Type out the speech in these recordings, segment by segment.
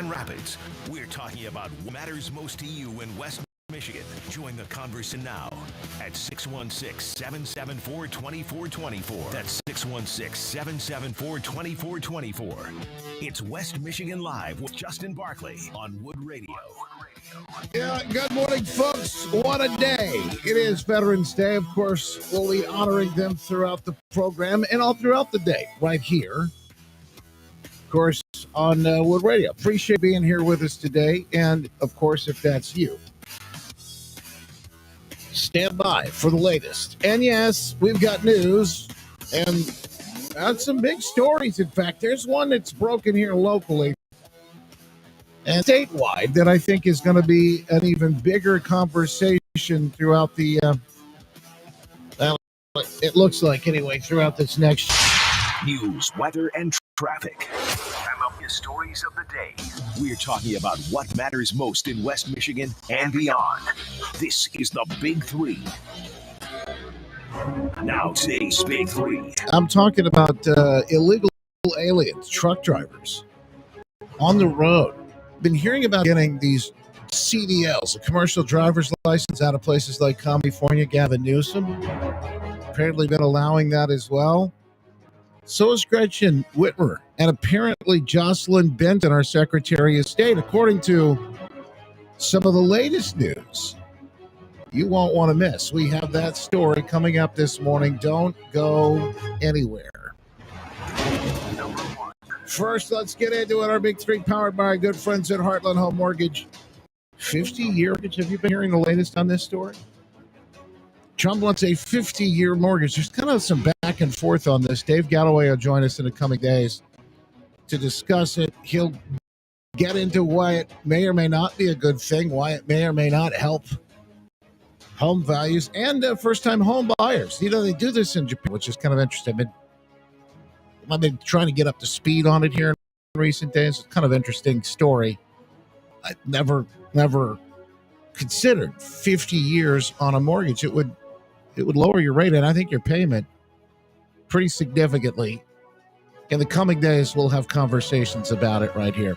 Rapids. We're talking about what matters most to you in West Michigan. Join the conversation now at 616-774-2424. That's 616-774-2424. It's West Michigan Live with Justin Barkley on Wood Radio. Yeah, good morning, folks. What a day. It is Veterans Day. Of course, we'll be honoring them throughout the program and all throughout the day right here, of course, on Wood Radio. Appreciate being here with us today. And, of course, if that's you, stand by for the latest. And, yes, we've got news and some big stories. In fact, there's one that's broken here locally and statewide that I think is going to be an even bigger conversation throughout the, it looks like anyway, throughout this next news, weather, and traffic. I love the stories of the day. We're talking about what matters most in West Michigan and beyond. This is the Big Three. Now today's Big Three. I'm talking about illegal aliens, truck drivers on the road. Been hearing about getting these CDLs, a commercial driver's license, out of places like California. Gavin Newsom apparently been allowing that as well. So is Gretchen Whitmer and apparently Jocelyn Benson, our Secretary of State, according to some of the latest news you won't want to miss. We have that story coming up this morning. Don't go anywhere. First, let's get into it. Our Big Three, powered by our good friends at Heartland Home Mortgage. 50-year mortgage. Have you been hearing the latest on this story? Trump wants a 50-year mortgage. There's kind of some back and forth on this. Dave Galloway will join us in the coming days to discuss it. He'll get into why it may or may not be a good thing, why it may or may not help home values and first-time home buyers. You know, they do this in Japan, which is kind of interesting. I've been trying to get up to speed on it here in recent days. It's kind of interesting story. I never considered 50 years on a mortgage. It would lower your rate, and I think your payment pretty significantly. In the coming days, we'll have conversations about it right here.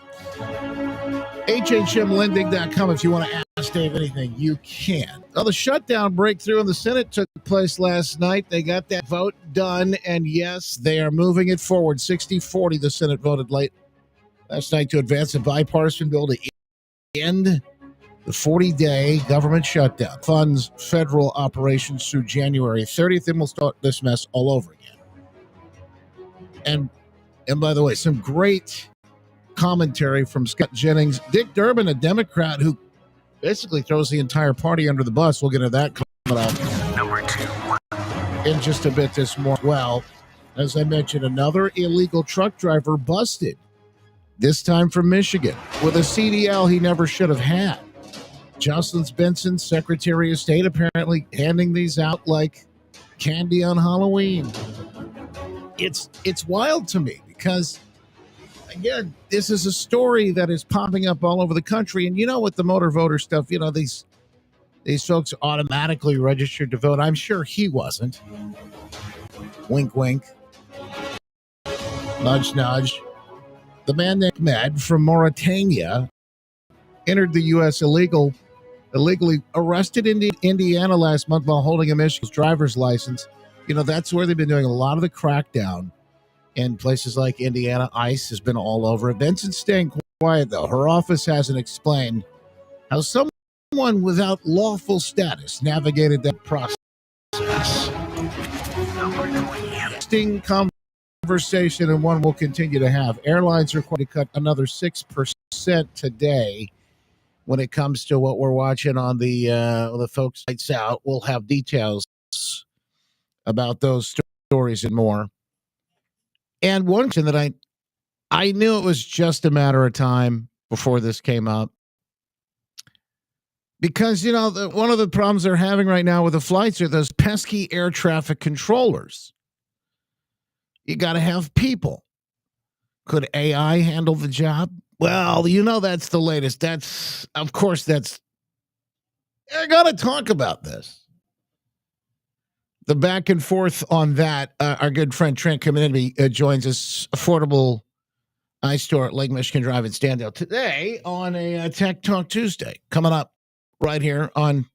HHMlending.com. If you want to ask Dave anything, you can. Well, the shutdown breakthrough in the Senate took place last night. They got that vote done, and yes, they are moving it forward. 60-40, the Senate voted late last night to advance a bipartisan bill to end the 40-day government shutdown. Funds federal operations through January 30th, and we'll start this mess all over again. And by the way, some great commentary from Scott Jennings. Dick Durbin, a Democrat who basically throws the entire party under the bus. We'll get into that coming up Number 2. in just a bit this morning. Well, as I mentioned, another illegal truck driver busted, this time from Michigan, with a CDL he never should have had. Jocelyn Benson, Secretary of State, apparently handing these out like candy on Halloween. It's wild to me because, again, this is a story that is popping up all over the country. And you know, with the motor voter stuff, you know, these folks automatically registered to vote. I'm sure he wasn't. Wink, wink. Nudge, nudge. The man named Ahmed from Mauritania entered the U.S. illegally arrested in Indiana last month while holding a Michigan's driver's license. You know, that's where they've been doing a lot of the crackdown. In places like Indiana, ICE has been all over it. Benson's staying quiet, though. Her office hasn't explained how someone without lawful status navigated that process. Interesting conversation, and one we'll continue to have. Airlines are going to cut another 6% today when it comes to what we're watching on the folks' lights out. We'll have details about those stories and more. And one thing that I knew it was just a matter of time before this came up. Because, you know, one of the problems they're having right now with the flights are those pesky air traffic controllers. You got to have people. Could AI handle the job? Well, you know, that's the latest. They're going to talk about this. The back and forth on that, our good friend Trent Community joins us, affordable iStore at Lake Michigan Drive in Standale today on a Tech Talk Tuesday. Coming up right here on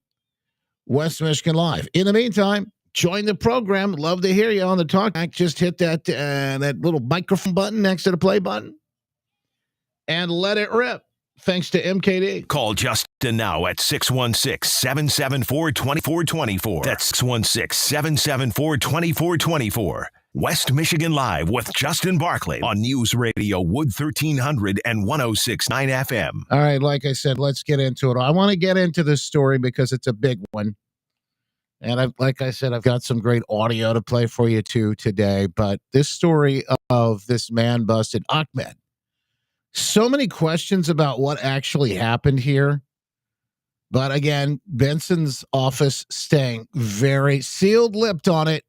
West Michigan Live. In the meantime, join the program. Love to hear you on the talk. Just hit that little microphone button next to the play button and let it rip. Thanks to MKD. Call Justin now at 616-774-2424. That's 616-774-2424. West Michigan Live with Justin Barclay on News Radio Wood 1300 and 106.9 FM. All right, like I said, let's get into it. I want to get into this story because it's a big one. And like I said, I've got some great audio to play for you too today. But this story of this man busted, Ahmed. So many questions about what actually happened here. But again, Benson's office staying very sealed-lipped on it.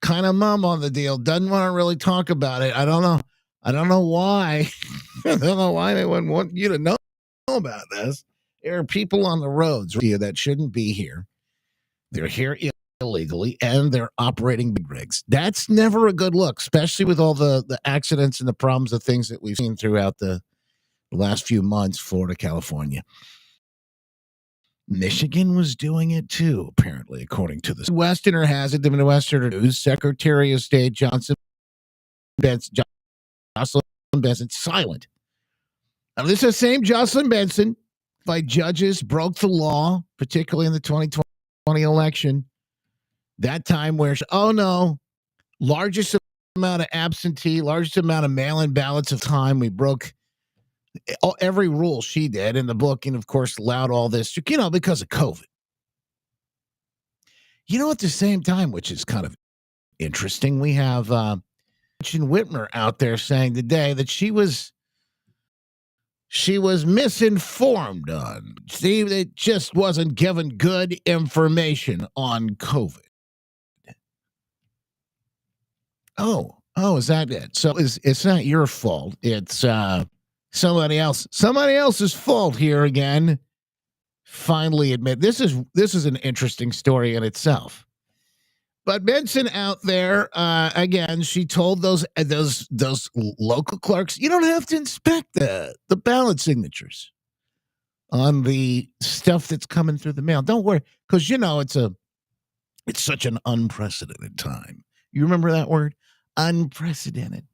Kind of mum on the deal. Doesn't want to really talk about it. I don't know why. I don't know why they wouldn't want you to know about this. There are people on the roads that shouldn't be here. They're here illegally, and they're operating big rigs. That's never a good look, especially with all the accidents and the problems of things that we've seen throughout the last few months, Florida, California. Michigan was doing it too, apparently, according to the Westerner has it. The Midwesterner News Secretary of State Jocelyn Benson silent. Now, this is the same Jocelyn Benson by judges broke the law, particularly in the 2020 election. That time where, largest amount of absentee, largest amount of mail-in ballots of time. We broke every rule she did in the book, and of course allowed all this, because of COVID. At the same time, which is kind of interesting, we have Whitmer out there saying today that she was misinformed on. See, it just wasn't given good information on COVID. Oh, is that it? So it's not your fault. It's somebody else's fault here again. Finally admit this is an interesting story in itself. But Benson out there again, she told those local clerks, you don't have to inspect the ballot signatures on the stuff that's coming through the mail. Don't worry, because it's such an unprecedented time. You remember that word? Unprecedented.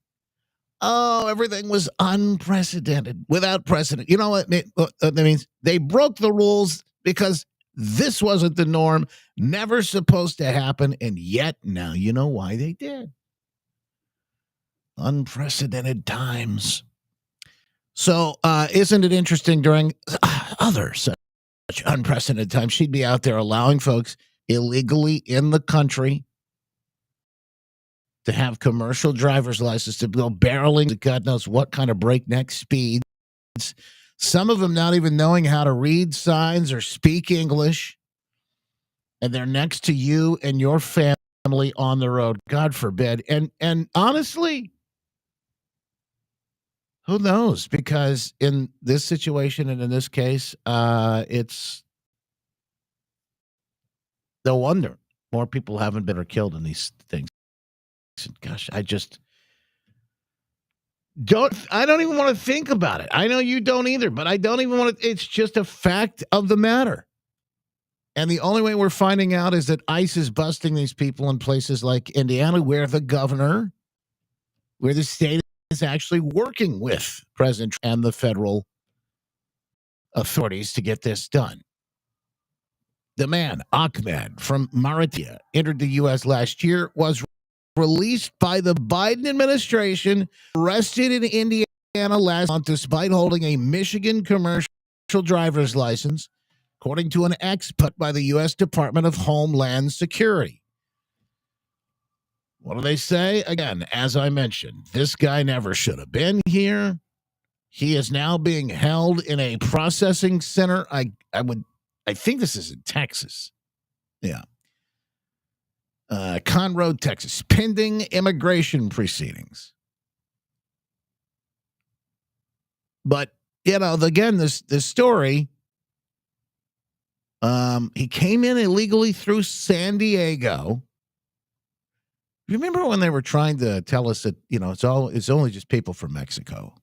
Oh, everything was unprecedented, without precedent. You know what that means? They broke the rules because this wasn't the norm, never supposed to happen, and yet now you know why they did. Unprecedented times. So isn't it interesting during other such unprecedented times, she'd be out there allowing folks illegally in the country to have commercial driver's license, to go barreling to God knows what kind of breakneck speeds. Some of them not even knowing how to read signs or speak English. And they're next to you and your family on the road. God forbid. And honestly, who knows? Because in this situation and in this case, it's no wonder more people haven't been killed in these things. Gosh, I don't even want to think about it. I know you don't either, but I don't even want to. It's just a fact of the matter. And the only way we're finding out is that ICE is busting these people in places like Indiana, where the state is actually working with President Trump and the federal authorities to get this done. The man, Ahmed from Mauritania, entered the U.S. last year, was released by the Biden administration, arrested in Indiana last month despite holding a Michigan commercial driver's license, according to an ex put by the U.S. Department of Homeland Security. What do they say? Again, as I mentioned, this guy never should have been here. He is now being held in a processing center. I think this is in Texas. Yeah. Conroe, Texas, pending immigration proceedings. But, again, this story, he came in illegally through San Diego. You remember when they were trying to tell us that, it's only just people from Mexico?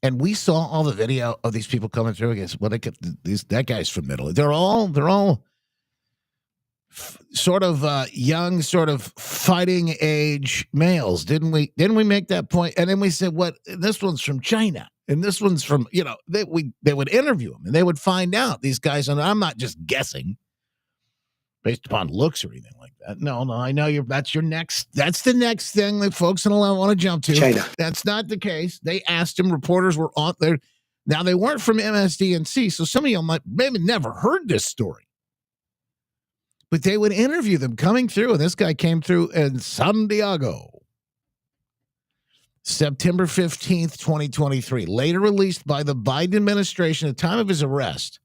And we saw all the video of these people coming through against that guy's from Italy. They're all sort of young, sort of fighting age males. Didn't we make that point? And then we said, what? This one's from China. And this one's from, they would interview them and they would find out these guys. And I'm not just guessing based upon looks or anything like that. No, I know that's the next thing that folks want to jump to. China. That's not the case. They asked him, reporters were on there. Now they weren't from MSDNC. So some of you might maybe never heard this story, but they would interview them coming through. And this guy came through in San Diego. September 15th, 2023, later released by the Biden administration at the time of his arrest.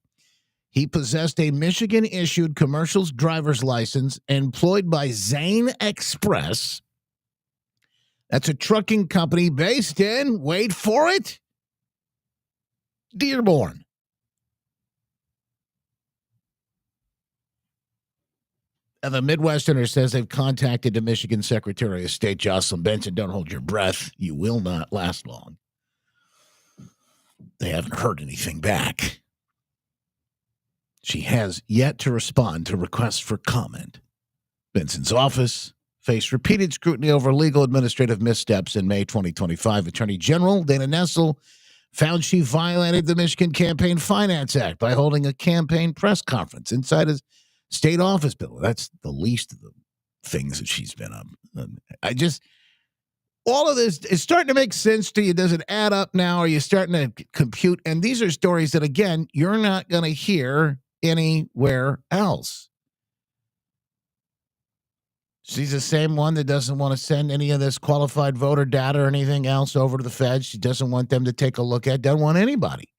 He possessed a Michigan-issued commercial driver's license employed by Zane Express. That's a trucking company based in, wait for it, Dearborn. And the Midwesterner says they've contacted the Michigan Secretary of State, Jocelyn Benson. Don't hold your breath. You will not last long. They haven't heard anything back. She has yet to respond to requests for comment. Benson's office faced repeated scrutiny over legal administrative missteps in May 2025. Attorney General Dana Nessel found she violated the Michigan Campaign Finance Act by holding a campaign press conference inside his state office building. That's the least of the things that she's been on. All of this is starting to make sense to you. Does it add up now? Are you starting to compute? And these are stories that, again, you're not going to hear anywhere else. She's the same one that doesn't want to send any of this qualified voter data or anything else over to the feds. She doesn't want them to take a look at, doesn't want anybody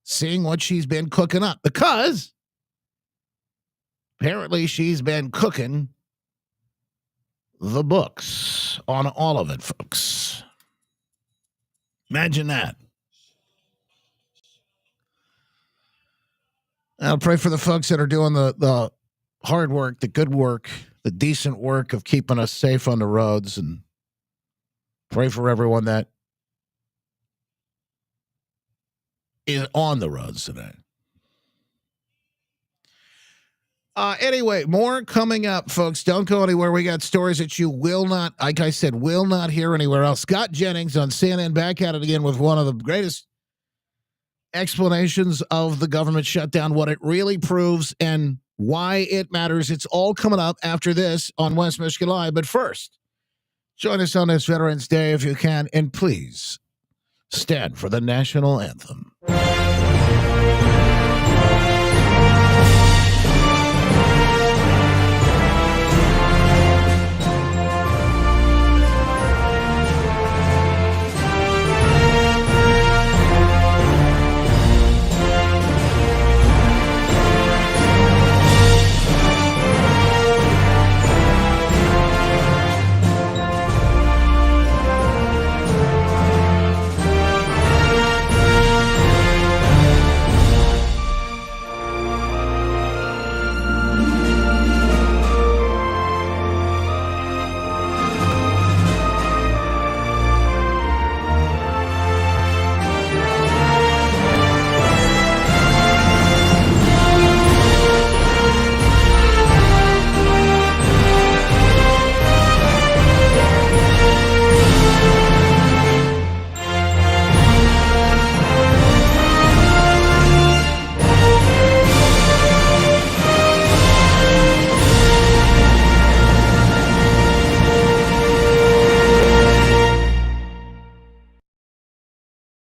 seeing what she's been cooking up, because apparently she's been cooking the books on all of it, folks. Imagine that. I'll pray for the folks that are doing the hard work, the good work, the decent work of keeping us safe on the roads, and pray for everyone that is on the roads today. Anyway, more coming up, folks. Don't go anywhere. We got stories that you will not, like I said, will not hear anywhere else. Scott Jennings on CNN back at it again with one of the greatest explanations of the government shutdown, what it really proves, and why it matters. It's all coming up after this on West Michigan Live. But first, join us on this Veterans Day if you can, and please stand for the national anthem.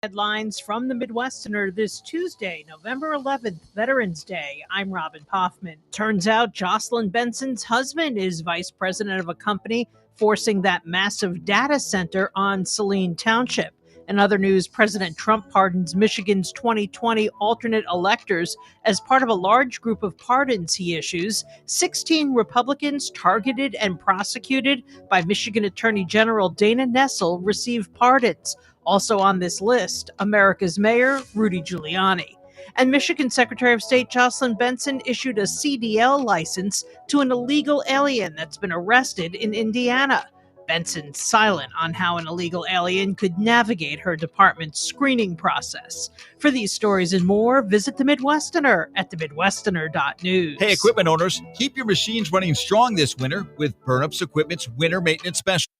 Headlines from the Midwesterner this Tuesday, November 11th, Veterans Day. I'm Robin Poffman. Turns out Jocelyn Benson's husband is vice president of a company forcing that massive data center on Saline Township. In other news, President Trump pardons Michigan's 2020 alternate electors as part of a large group of pardons he issues. 16 Republicans targeted and prosecuted by Michigan Attorney General Dana Nessel received pardons. Also on this list, America's Mayor Rudy Giuliani. And Michigan Secretary of State Jocelyn Benson issued a CDL license to an illegal alien that's been arrested in Indiana. Benson silent on how an illegal alien could navigate her department's screening process. For these stories and more, visit The Midwesterner at themidwesterner.news. Hey, equipment owners, keep your machines running strong this winter with Burnup's Equipment's Winter Maintenance Special.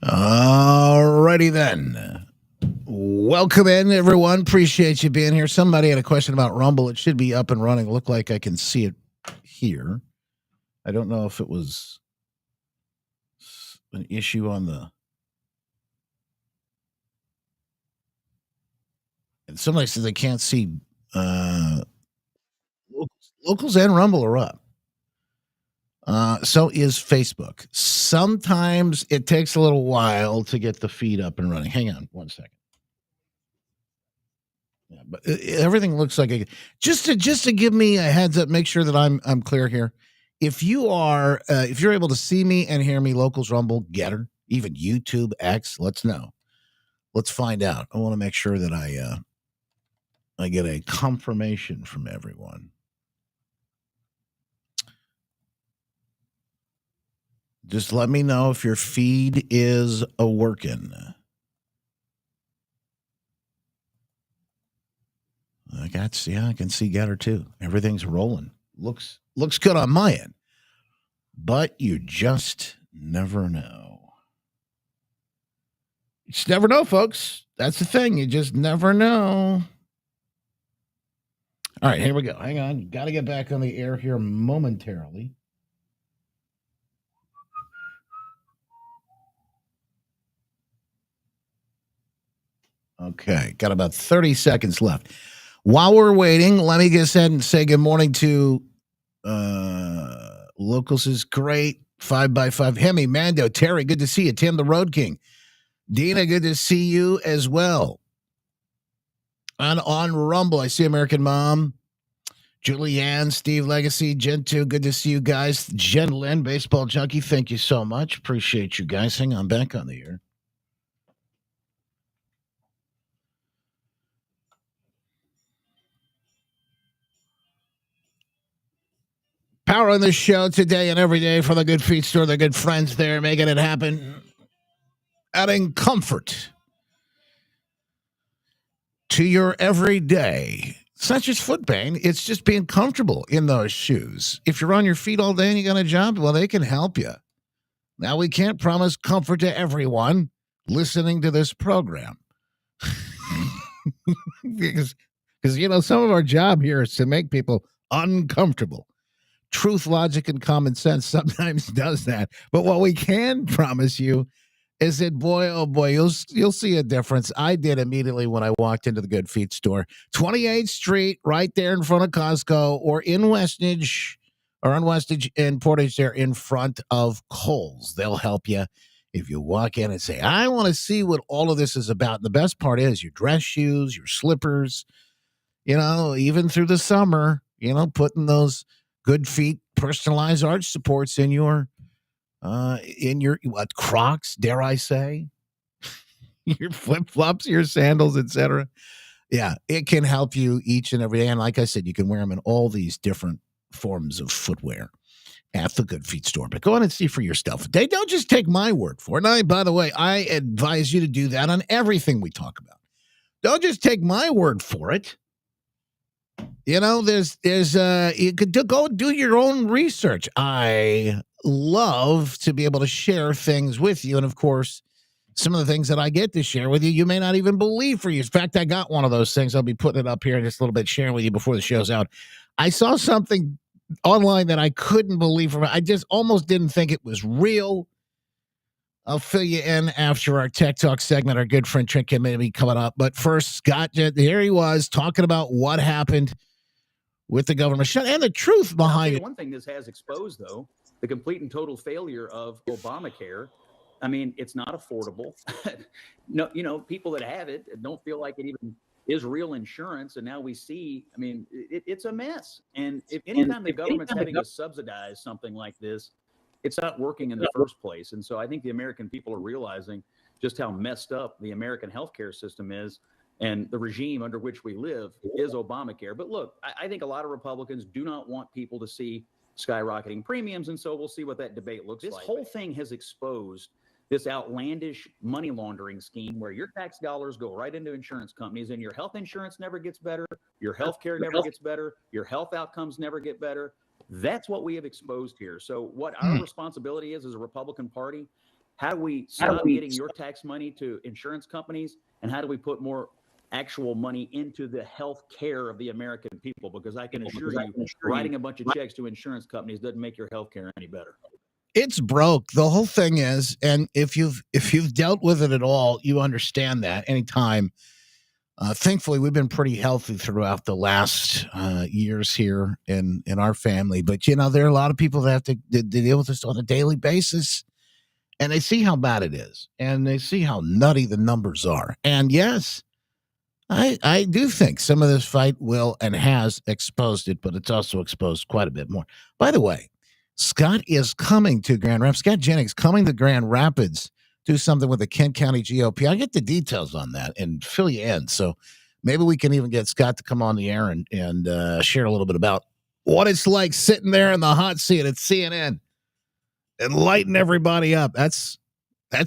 Alrighty then. Welcome in, everyone. Appreciate you being here. Somebody had a question about Rumble. It should be up and running. Look like I can see it here. I don't know if it was an issue on the... And somebody says they can't see locals and Rumble are up. So is Facebook. Sometimes it takes a little while to get the feed up and running. Hang on 1 second. Yeah, but everything looks like just to give me a heads up, make sure that I'm clear here. If you're able to see me and hear me, locals, Rumble, Getter, even YouTube, X, let's know. Let's find out. I want to make sure that I get a confirmation from everyone. Just let me know if your feed is working. I can see Getter too. Everything's rolling. Looks good on my end. But you just never know. You just never know, folks. That's the thing. You just never know. All right, here we go. Hang on. Got to get back on the air here momentarily. Okay, got about 30 seconds left. While we're waiting, let me go ahead and say good morning to Locals is great. 5x5. Hemi, Mando, Terry, good to see you. Tim, the Road King. Dina, good to see you as well. And on Rumble, I see American Mom. Julianne, Steve Legacy, Gen 2, good to see you guys. Jen Lynn, Baseball Junkie, thank you so much. Appreciate you guys. Hang on, back on the air. Power on the show today and every day for the Good Feet Store, the good friends there, making it happen. Adding comfort to your everyday. It's not just foot pain. It's just being comfortable in those shoes. If you're on your feet all day and you got a job, well, they can help you. Now, we can't promise comfort to everyone listening to this program. because, some of our job here is to make people uncomfortable. Truth, logic, and common sense sometimes does that. But what we can promise you is that, boy, oh boy, you'll see a difference. I did immediately when I walked into the Good Feet Store. 28th Street, right there in front of Costco, or in Westnedge, or on Westnedge and Portage there in front of Kohl's. They'll help you if you walk in and say, I want to see what all of this is about. And the best part is your dress shoes, your slippers, even through the summer, putting those Good Feet personalized arch supports in your Crocs, dare I say, your flip-flops, your sandals, etc. Yeah, it can help you each and every day. And like I said, you can wear them in all these different forms of footwear at the Good Feet Store. But go on and see for yourself. They don't just take my word for it. And by the way, I advise you to do that on everything we talk about. Don't just take my word for it. There's you could go do your own research. I love to be able to share things with you. And of course, some of the things that I get to share with you, you may not even believe for you. In fact, I got one of those things. I'll be putting it up here in just a little bit, sharing with you before the show's out. I saw something online that I couldn't believe. I just almost didn't think it was real. I'll fill you in after our Tech Talk segment. Our good friend Trent may be coming up. But first, Scott, here he was talking about what happened with the government shut and the truth behind it. One thing this has exposed, though, the complete and total failure of Obamacare. I mean, it's not affordable. No, people that have it don't feel like it even is real insurance. And now we see, it's a mess. And if anytime the government's having to subsidize something like this, it's not working in the first place. And so I think the American people are realizing just how messed up the American healthcare system is. And the regime under which we live is Obamacare. But look, I think a lot of Republicans do not want people to see skyrocketing premiums. And so we'll see what that debate looks like. This whole thing has exposed this outlandish money laundering scheme where your tax dollars go right into insurance companies, and your health insurance never gets better, your health care never gets better, your health outcomes never get better. That's what we have exposed here. So what our responsibility is as a Republican Party, how do we stop getting your tax money to insurance companies, and how do we put more actual money into the health care of the American people? Because I can assure you, writing a bunch of checks to insurance companies doesn't make your health care any better. It's broke. The whole thing is, and if you've dealt with it at all, you understand that anytime. Thankfully, we've been pretty healthy throughout the last years here in our family. But, there are a lot of people that have to deal with this on a daily basis. And they see how bad it is. And they see how nutty the numbers are. And yes, I do think some of this fight will and has exposed it, but it's also exposed quite a bit more. By the way, Scott is coming to Grand Rapids. Scott Jennings coming to Grand Rapids, do something with the Kent County GOP. I'll get the details on that and fill you in. So maybe we can even get Scott to come on the air and share a little bit about what it's like sitting there in the hot seat at CNN and lighting everybody up. That's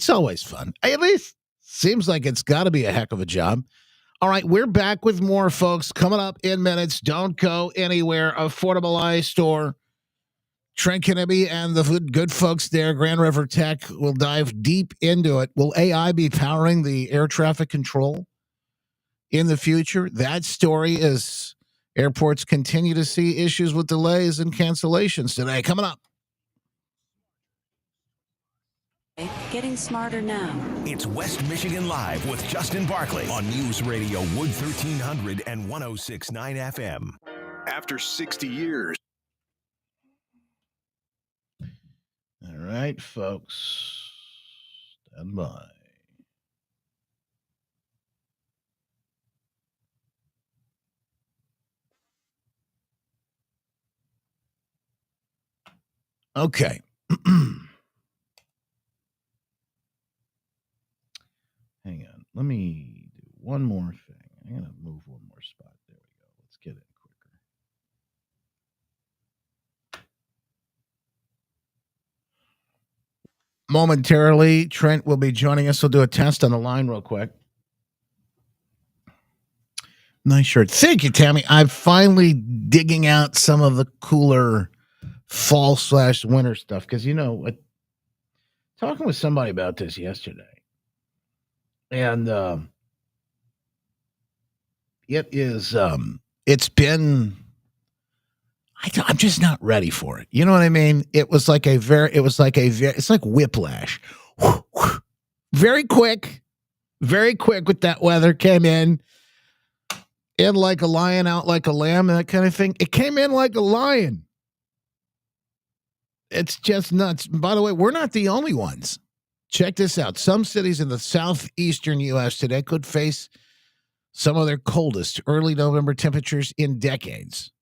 always fun. At least seems like it's got to be a heck of a job. All right, we're back with more, folks, coming up in minutes. Don't go anywhere. Affordable Eye Store. Trent Kennedy and the good folks there, Grand River Tech, will dive deep into it. Will AI be powering the air traffic control in the future? That story is airports continue to see issues with delays and cancellations today. Coming up. Getting smarter now. It's West Michigan Live with Justin Barkley on News Radio Wood 1300 and 106.9 FM. After 60 years. All right, folks. Stand by. Okay. Hang on. Let me do one more thing. I'm going to move one more spot. There we go. Let's get it quicker. Momentarily, Trent will be joining us. We'll do a test on the line real quick. Nice shirt. Thank you, Tammy. I'm finally digging out some of the cooler fall/winter stuff because, talking with somebody about this yesterday, and it is it's been I'm just not ready for it. You know what I mean? It's like whiplash. Very quick with that weather. Came in like a lion, out like a lamb, and that kind of thing. It came in like a lion. It's just nuts. By the way, we're not the only ones. Check this out. Some cities in the southeastern U.S. today could face some of their coldest early November temperatures in decades.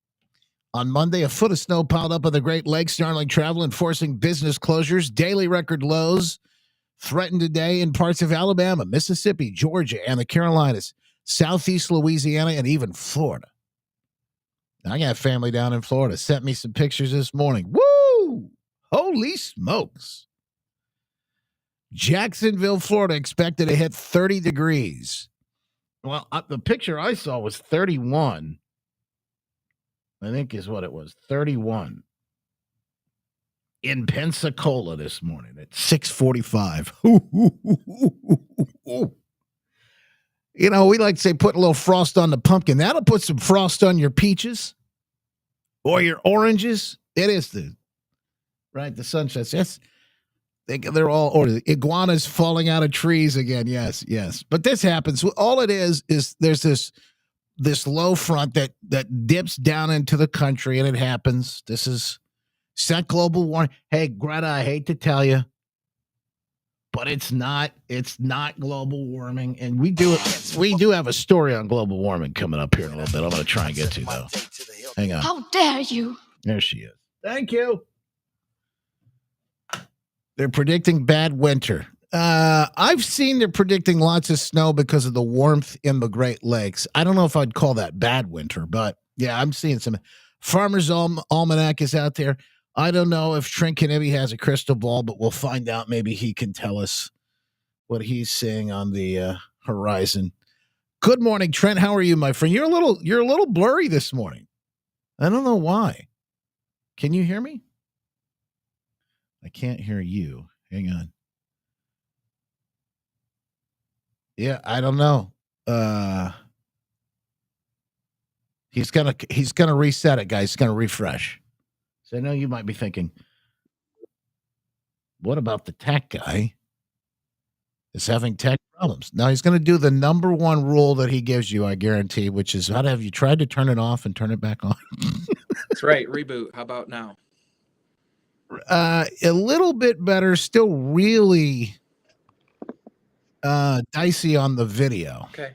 On Monday, a foot of snow piled up on the Great Lakes, snarling travel and forcing business closures. Daily record lows threatened today in parts of Alabama, Mississippi, Georgia, and the Carolinas, southeast Louisiana, and even Florida. I got family down in Florida. Sent me some pictures this morning. Woo! Holy smokes. Jacksonville, Florida, expected to hit 30 degrees. Well, the picture I saw was 31. I think is what it was, 31. In Pensacola this morning at 6:45. We like to say put a little frost on the pumpkin. That'll put some frost on your peaches or your oranges. It is the sunshine. Yes, they're all ordered. Iguanas falling out of trees again. Yes. But this happens. All it is there's this low front that dips down into the country, and it happens. It's not global warming. Hey, Greta, I hate to tell you, but it's not global warming. And we do have a story on global warming coming up here in a little bit. I'm going to try and get to, though. Hang on. How dare you? There she is. Thank you. They're predicting bad winter. I've seen they're predicting lots of snow because of the warmth in the Great Lakes. I don't know if I'd call that bad winter, but yeah, I'm seeing some. Farmer's Almanac is out there. I don't know if Trent Knibbie has a crystal ball, but we'll find out. Maybe he can tell us what he's seeing on the horizon. Good morning, Trent. How are you, my friend? You're a little blurry this morning. I don't know why. Can you hear me? I can't hear you. Hang on. Yeah, I don't know. He's gonna reset it, guys. He's gonna refresh. So I know you might be thinking, what about the tech guy is having tech problems? Now he's gonna do the number one rule that he gives you, I guarantee, which is have you tried to turn it off and turn it back on? That's right. Reboot. How about now? A little bit better, still really dicey on the video. Okay.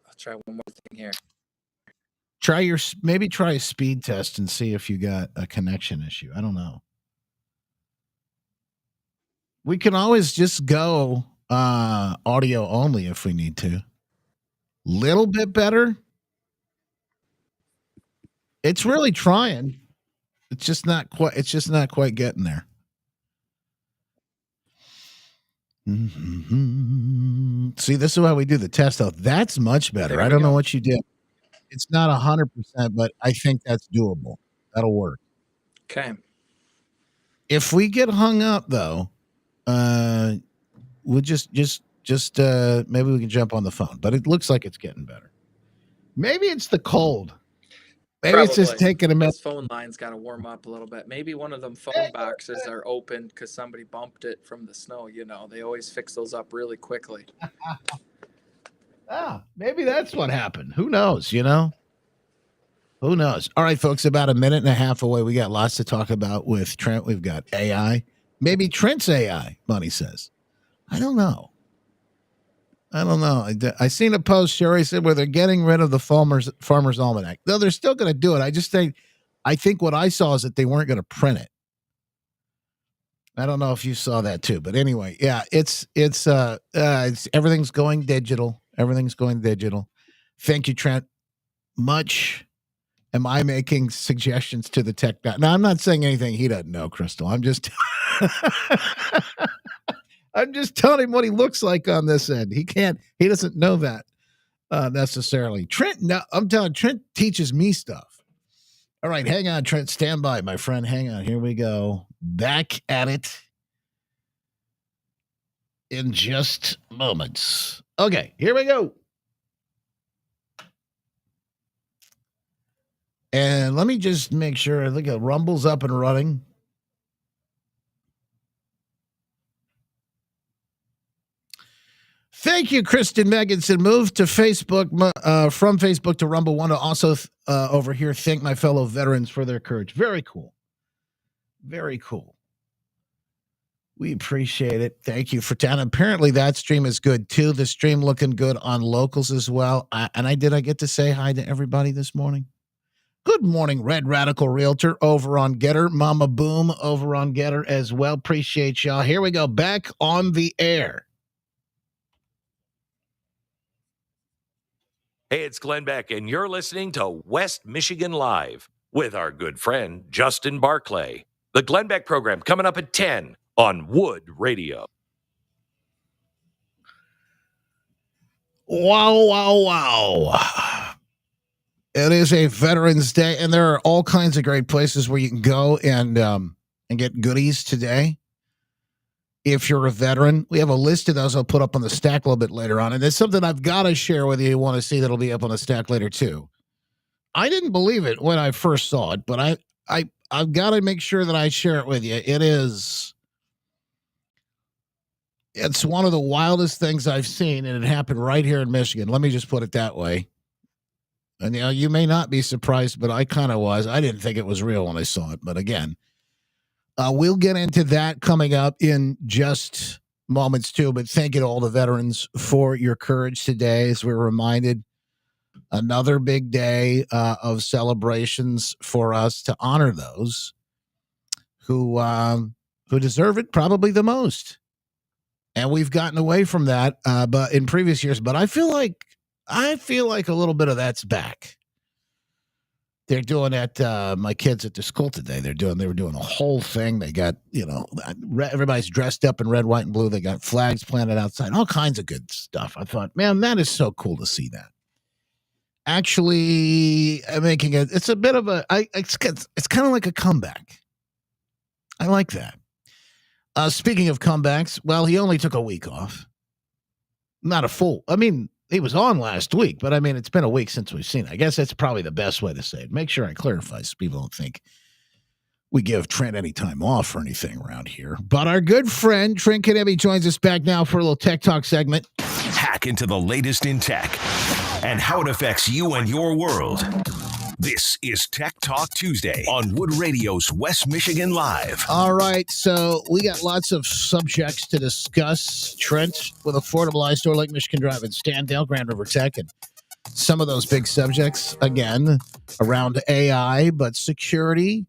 I'll try one more thing here. Try a speed test and see if you got a connection issue. I don't know. We can always just go audio only if we need to. Little bit better. It's really trying. It's just not quite getting there. Mm-hmm. See, this is how we do the test though. That's much better. I don't know what you did. It's not 100%, but I think that's doable. That'll work. Okay. If we get hung up though, we'll just maybe we can jump on the phone. But it looks like it's getting better. Maybe it's the cold. Maybe It's just taking a minute. This phone line's got to warm up a little bit. Maybe one of them phone boxes are open because somebody bumped it from the snow. You know, they always fix those up really quickly. Maybe that's what happened. Who knows, you know? Who knows? All right, folks, about a minute and a half away. We got lots to talk about with Trent. We've got AI. Maybe Trent's AI, Money says. I don't know. I seen a post, Sherry said, where they're getting rid of the Farmer's Almanac. No, they're still going to do it. I think what I saw is that they weren't going to print it. I don't know if you saw that too, but anyway, yeah, it's everything's going digital. Everything's going digital. Thank you, Trent. Much. Am I making suggestions to the tech guy? Now, I'm not saying anything he doesn't know, Crystal. I'm just I'm just telling him what he looks like on this end. He doesn't know that necessarily. Trent, no, I'm telling Trent teaches me stuff. All right, hang on, Trent. Stand by, my friend. Hang on. Here we go. Back at it in just moments. Okay, here we go. And let me just make sure. I think Rumble's up and running. Thank you, Kristen Meganson. Moved to Facebook, from Facebook to Rumble. Want to also over here thank my fellow veterans for their courage. Very cool. Very cool. We appreciate it. Thank you for town. Apparently that stream is good too. The stream looking good on locals as well. I get to say hi to everybody this morning? Good morning, Red Radical Realtor over on Getter. Mama Boom over on Getter as well. Appreciate y'all. Here we go. Back on the air. Hey, it's Glenn Beck, and you're listening to West Michigan Live with our good friend, Justin Barclay. The Glenn Beck program coming up at 10 on Wood Radio. Wow. It is a Veterans Day, and there are all kinds of great places where you can go and get goodies today. If you're a veteran, we have a list of those I'll put up on the stack a little bit later on. And it's something I've got to share with you. You want to see that'll be up on the stack later too. I didn't believe it when I first saw it, but I've got to make sure that I share it with you. It's one of the wildest things I've seen, and it happened right here in Michigan. Let me just put it that way. And you may not be surprised, but I kind of was. I didn't think it was real when I saw it. But again, we'll get into that coming up in just moments too. But thank you to all the veterans for your courage today, as we're reminded another big day of celebrations for us to honor those who deserve it probably the most. And we've gotten away from that, but in previous years. But I feel like a little bit of that's back. They're doing at my kids at the school today. They were doing a whole thing. They got, everybody's dressed up in red, white, and blue. They got flags planted outside, all kinds of good stuff. I thought, man, that is so cool to see that. Actually, making it, it's a bit of it's kind of like a comeback. I like that. Speaking of comebacks, well, he only took a week off. Not a full. I mean, he was on last week, but I mean, it's been a week since we've seen it. I guess that's probably the best way to say it. Make sure I clarify so people don't think we give Trent any time off or anything around here. But our good friend, Trent Kanemi, joins us back now for a little Tech Talk segment. Hack into the latest in tech and how it affects you and your world. This is Tech Talk Tuesday on Wood Radio's West Michigan Live. All right, so we got lots of subjects to discuss. Trent with Affordable iStore, Lake Michigan Drive in Standale, Grand River Tech, and some of those big subjects, again, around AI, but security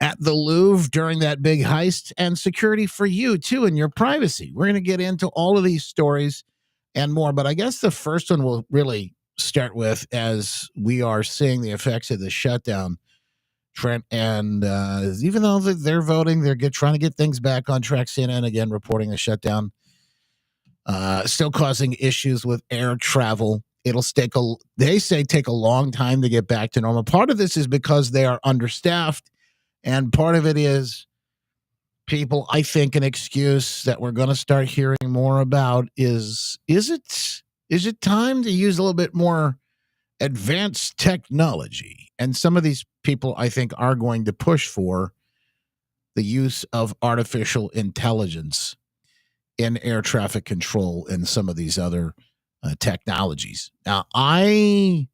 at the Louvre during that big heist, and security for you, too, and your privacy. We're going to get into all of these stories and more, but I guess the first one will really start with, as we are seeing the effects of the shutdown, Trent, and even though they're voting, they're trying to get things back on track. CNN again reporting the shutdown, still causing issues with air travel. It'll take a long time to get back to normal. Part of this is because they are understaffed, and part of it is people, I think, an excuse that we're going to start hearing more about is it time to use a little bit more advanced technology? And some of these people, I think, are going to push for the use of artificial intelligence in air traffic control and some of these other technologies. Now, I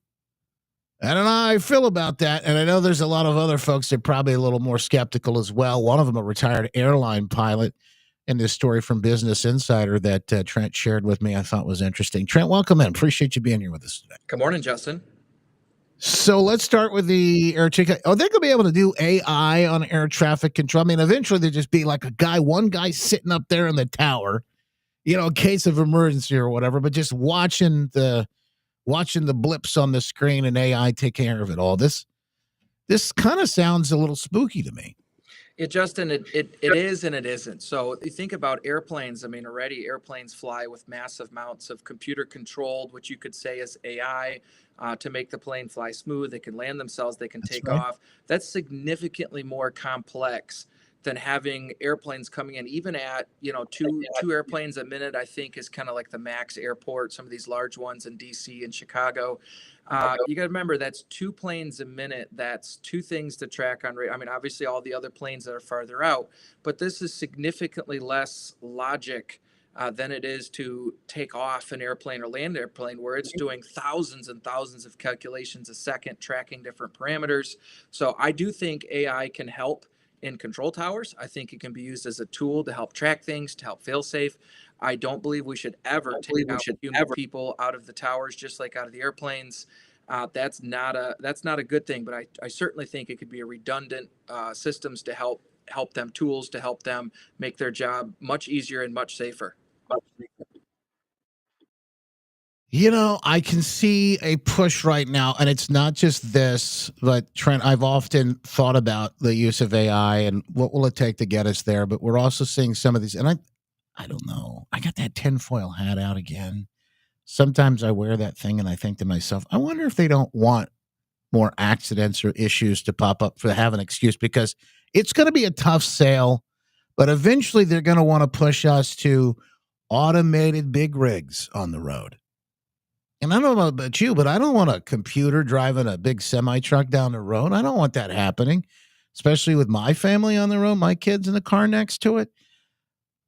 don't know how I feel about that. And I know there's a lot of other folks that are probably a little more skeptical as well. One of them, a retired airline pilot, in this story from Business Insider that Trent shared with me, I thought was interesting. Trent, welcome in. Appreciate you being here with us today. Good morning, Justin. So let's start with the air traffic. Are they going to be able to do AI on air traffic control? I mean, eventually there'll just be like one guy sitting up there in the tower, in case of emergency or whatever, but just watching the blips on the screen and AI take care of it all. This kind of sounds a little spooky to me. Justin, it is and it isn't. So you think about airplanes. I mean, already airplanes fly with massive amounts of computer controlled, which you could say is AI, to make the plane fly smooth. They can land themselves. They can take off. That's significantly more complex than having airplanes coming in, even at, two airplanes a minute, I think is kind of like the max airport, some of these large ones in DC and Chicago. You got to remember that's 2 planes a minute. That's 2 things to track on. I mean, obviously all the other planes that are farther out, but this is significantly less logic than it is to take off an airplane or land an airplane, where it's doing thousands and thousands of calculations a second, tracking different parameters. So I do think AI can help in control towers. I think it can be used as a tool to help track things, to help fail safe. I don't believe we should ever take out human people out of the towers, just like out of the airplanes. That's not a good thing, but I certainly think it could be a redundant systems to help them, tools to help them make their job much easier and much safer. I can see a push right now, and it's not just this, but Trent, I've often thought about the use of AI and what will it take to get us there, but we're also seeing some of these, and I don't know, I got that tinfoil hat out again. Sometimes I wear that thing and I think to myself, I wonder if they don't want more accidents or issues to pop up for have an excuse, because it's going to be a tough sale, but eventually they're going to want to push us to automated big rigs on the road. And I don't know about you, but I don't want a computer driving a big semi-truck down the road. I don't want that happening, especially with my family on the road, my kids in the car next to it.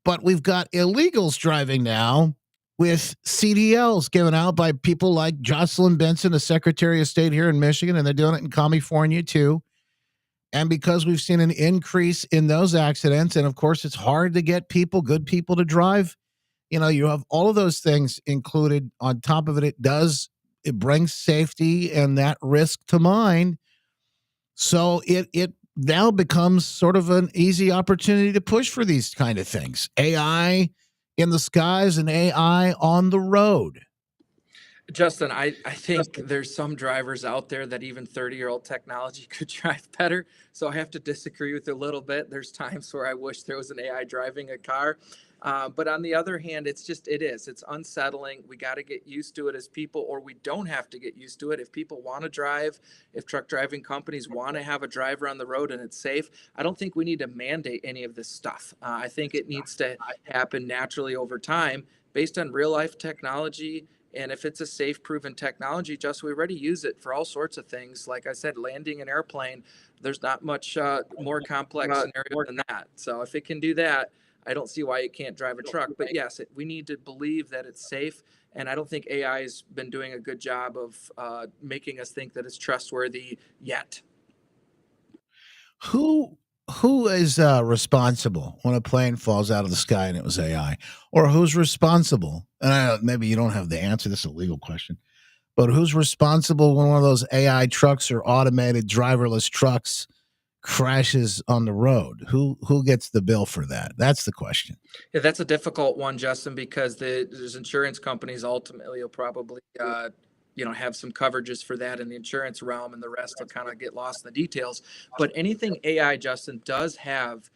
But we've got illegals driving now with CDLs given out by people like Jocelyn Benson, the Secretary of State here in Michigan, and they're doing it in California too. And because we've seen an increase in those accidents, and of course it's hard to get good people to drive, you have all of those things included. On top of it, it brings safety and that risk to mind. So it now becomes sort of an easy opportunity to push for these kind of things. AI in the skies and AI on the road. Justin, I think there's some drivers out there that even 30-year-old technology could drive better. So I have to disagree with you a little bit. There's times where I wish there was an AI driving a car. But on the other hand, it's unsettling. We got to get used to it as people, or we don't have to get used to it. If people want to drive, if truck driving companies want to have a driver on the road and it's safe, I don't think we need to mandate any of this stuff. I think it needs to happen naturally over time based on real life technology. And if it's a safe, proven technology, just we already use it for all sorts of things. Like I said, landing an airplane, there's not much more complex scenario than that. So if it can do that, I don't see why it can't drive a truck. But yes, we need to believe that it's safe. And I don't think AI has been doing a good job of making us think that it's trustworthy yet. Who is responsible when a plane falls out of the sky and it was AI, or who's responsible? And maybe you don't have the answer. This is a legal question, but who's responsible when one of those AI trucks or automated driverless trucks crashes on the road? Who gets the bill for that? That's the question. Yeah, that's a difficult one, Justin, because there's insurance companies ultimately will probably have some coverages for that in the insurance realm, and the rest will kind of get lost in the details. But anything AI, Justin, does have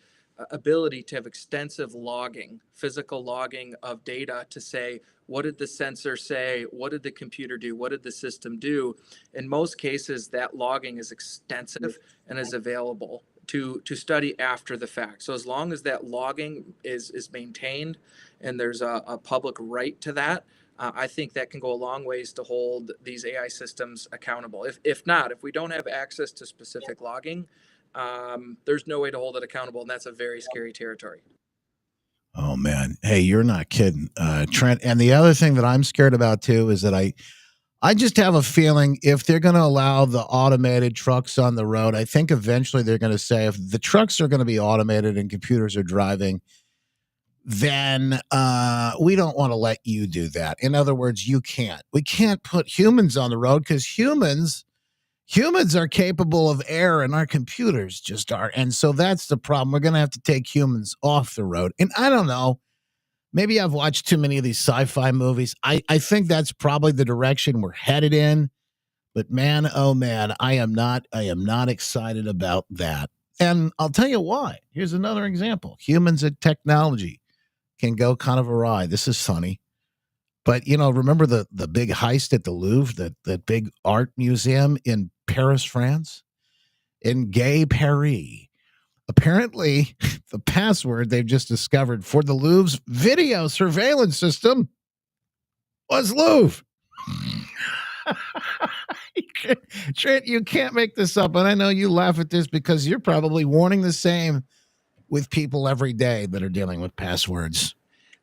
ability to have extensive logging, physical logging of data to say, what did the sensor say? What did the computer do? What did the system do? In most cases, that logging is extensive and is available to study after the fact. So as long as that logging is maintained and there's a public right to that, I think that can go a long ways to hold these AI systems accountable. If not, if we don't have access to specific logging, there's no way to hold it accountable, and that's a very scary territory. Oh man, hey, you're not kidding, Trent. And the other thing that I'm scared about too is that I just have a feeling if they're going to allow the automated trucks on the road, I think eventually they're going to say if the trucks are going to be automated and computers are driving, then we don't want to let you do that. In other words, you can't. We can't put humans on the road because humans are capable of error and our computers just are. And so that's the problem. We're going to have to take humans off the road. And I don't know. Maybe I've watched too many of these sci-fi movies. I think that's probably the direction we're headed in. But man, oh man, I am not excited about that. And I'll tell you why. Here's another example. Humans and technology can go kind of awry. This is funny. But remember the big heist at the Louvre, that big art museum in Paris, France? In Gay Paris. Apparently, the password they've just discovered for the Louvre's video surveillance system was Louvre. Trent, you can't make this up. And I know you laugh at this because you're probably warning the same with people every day that are dealing with passwords.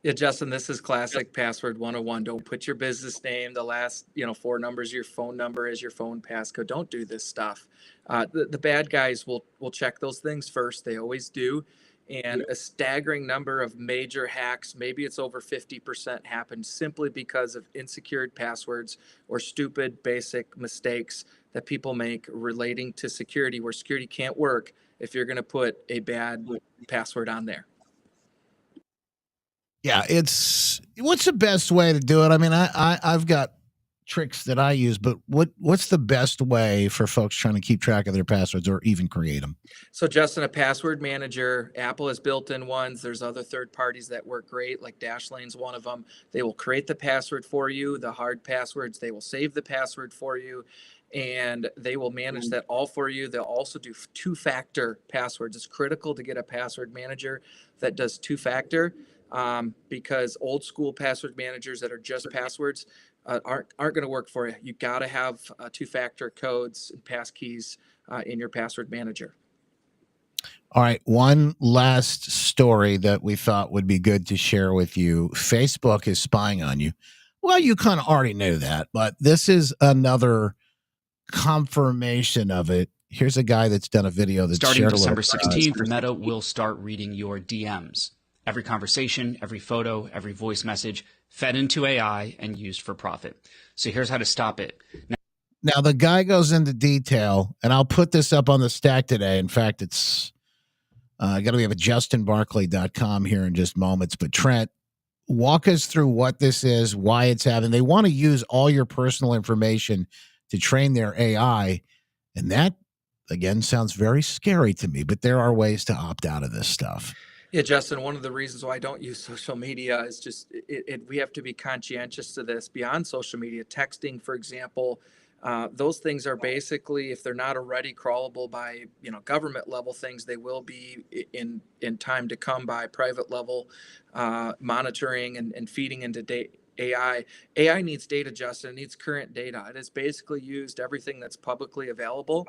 Yeah, Justin, this is classic password 101. Don't put your business name, the last, 4 numbers of your phone number as your phone passcode. Don't do this stuff. The bad guys will check those things first. They always do. And a staggering number of major hacks, maybe it's over 50%, happened simply because of insecure passwords or stupid basic mistakes that people make relating to security, where security can't work if you're going to put a bad password on there. Yeah, what's the best way to do it? I mean, I've got tricks that I use, but what's the best way for folks trying to keep track of their passwords or even create them? So Justin, a password manager, Apple has built-in ones. There's other third parties that work great, like Dashlane's one of them. They will create the password for you, the hard passwords. They will save the password for you, and they will manage that all for you. They'll also do 2-factor passwords. It's critical to get a password manager that does 2-factor. Because old school password managers that are just passwords aren't going to work for you. You got to have 2-factor codes and passkeys in your password manager. All right, one last story that we thought would be good to share with you. Facebook is spying on you. Well, you kind of already knew that, but this is another confirmation of it. Here's a guy that's done a video that's starting December 16th, Meta will start reading your DMs. Every conversation, every photo, every voice message fed into AI and used for profit. So here's how to stop it. Now the guy goes into detail, and I'll put this up on the stack today. In fact, it's going to be at justinbarclay.com here in just moments. But Trent, walk us through what this is, why it's happening. They want to use all your personal information to train their AI. And that, again, sounds very scary to me, but there are ways to opt out of this stuff. Yeah, Justin, one of the reasons why I don't use social media is just we have to be conscientious to this beyond social media. Texting, for example, those things are basically, if they're not already crawlable by government level things, they will be in time to come by private level monitoring and feeding into AI. AI needs data, Justin. It needs current data. It has basically used everything that's publicly available,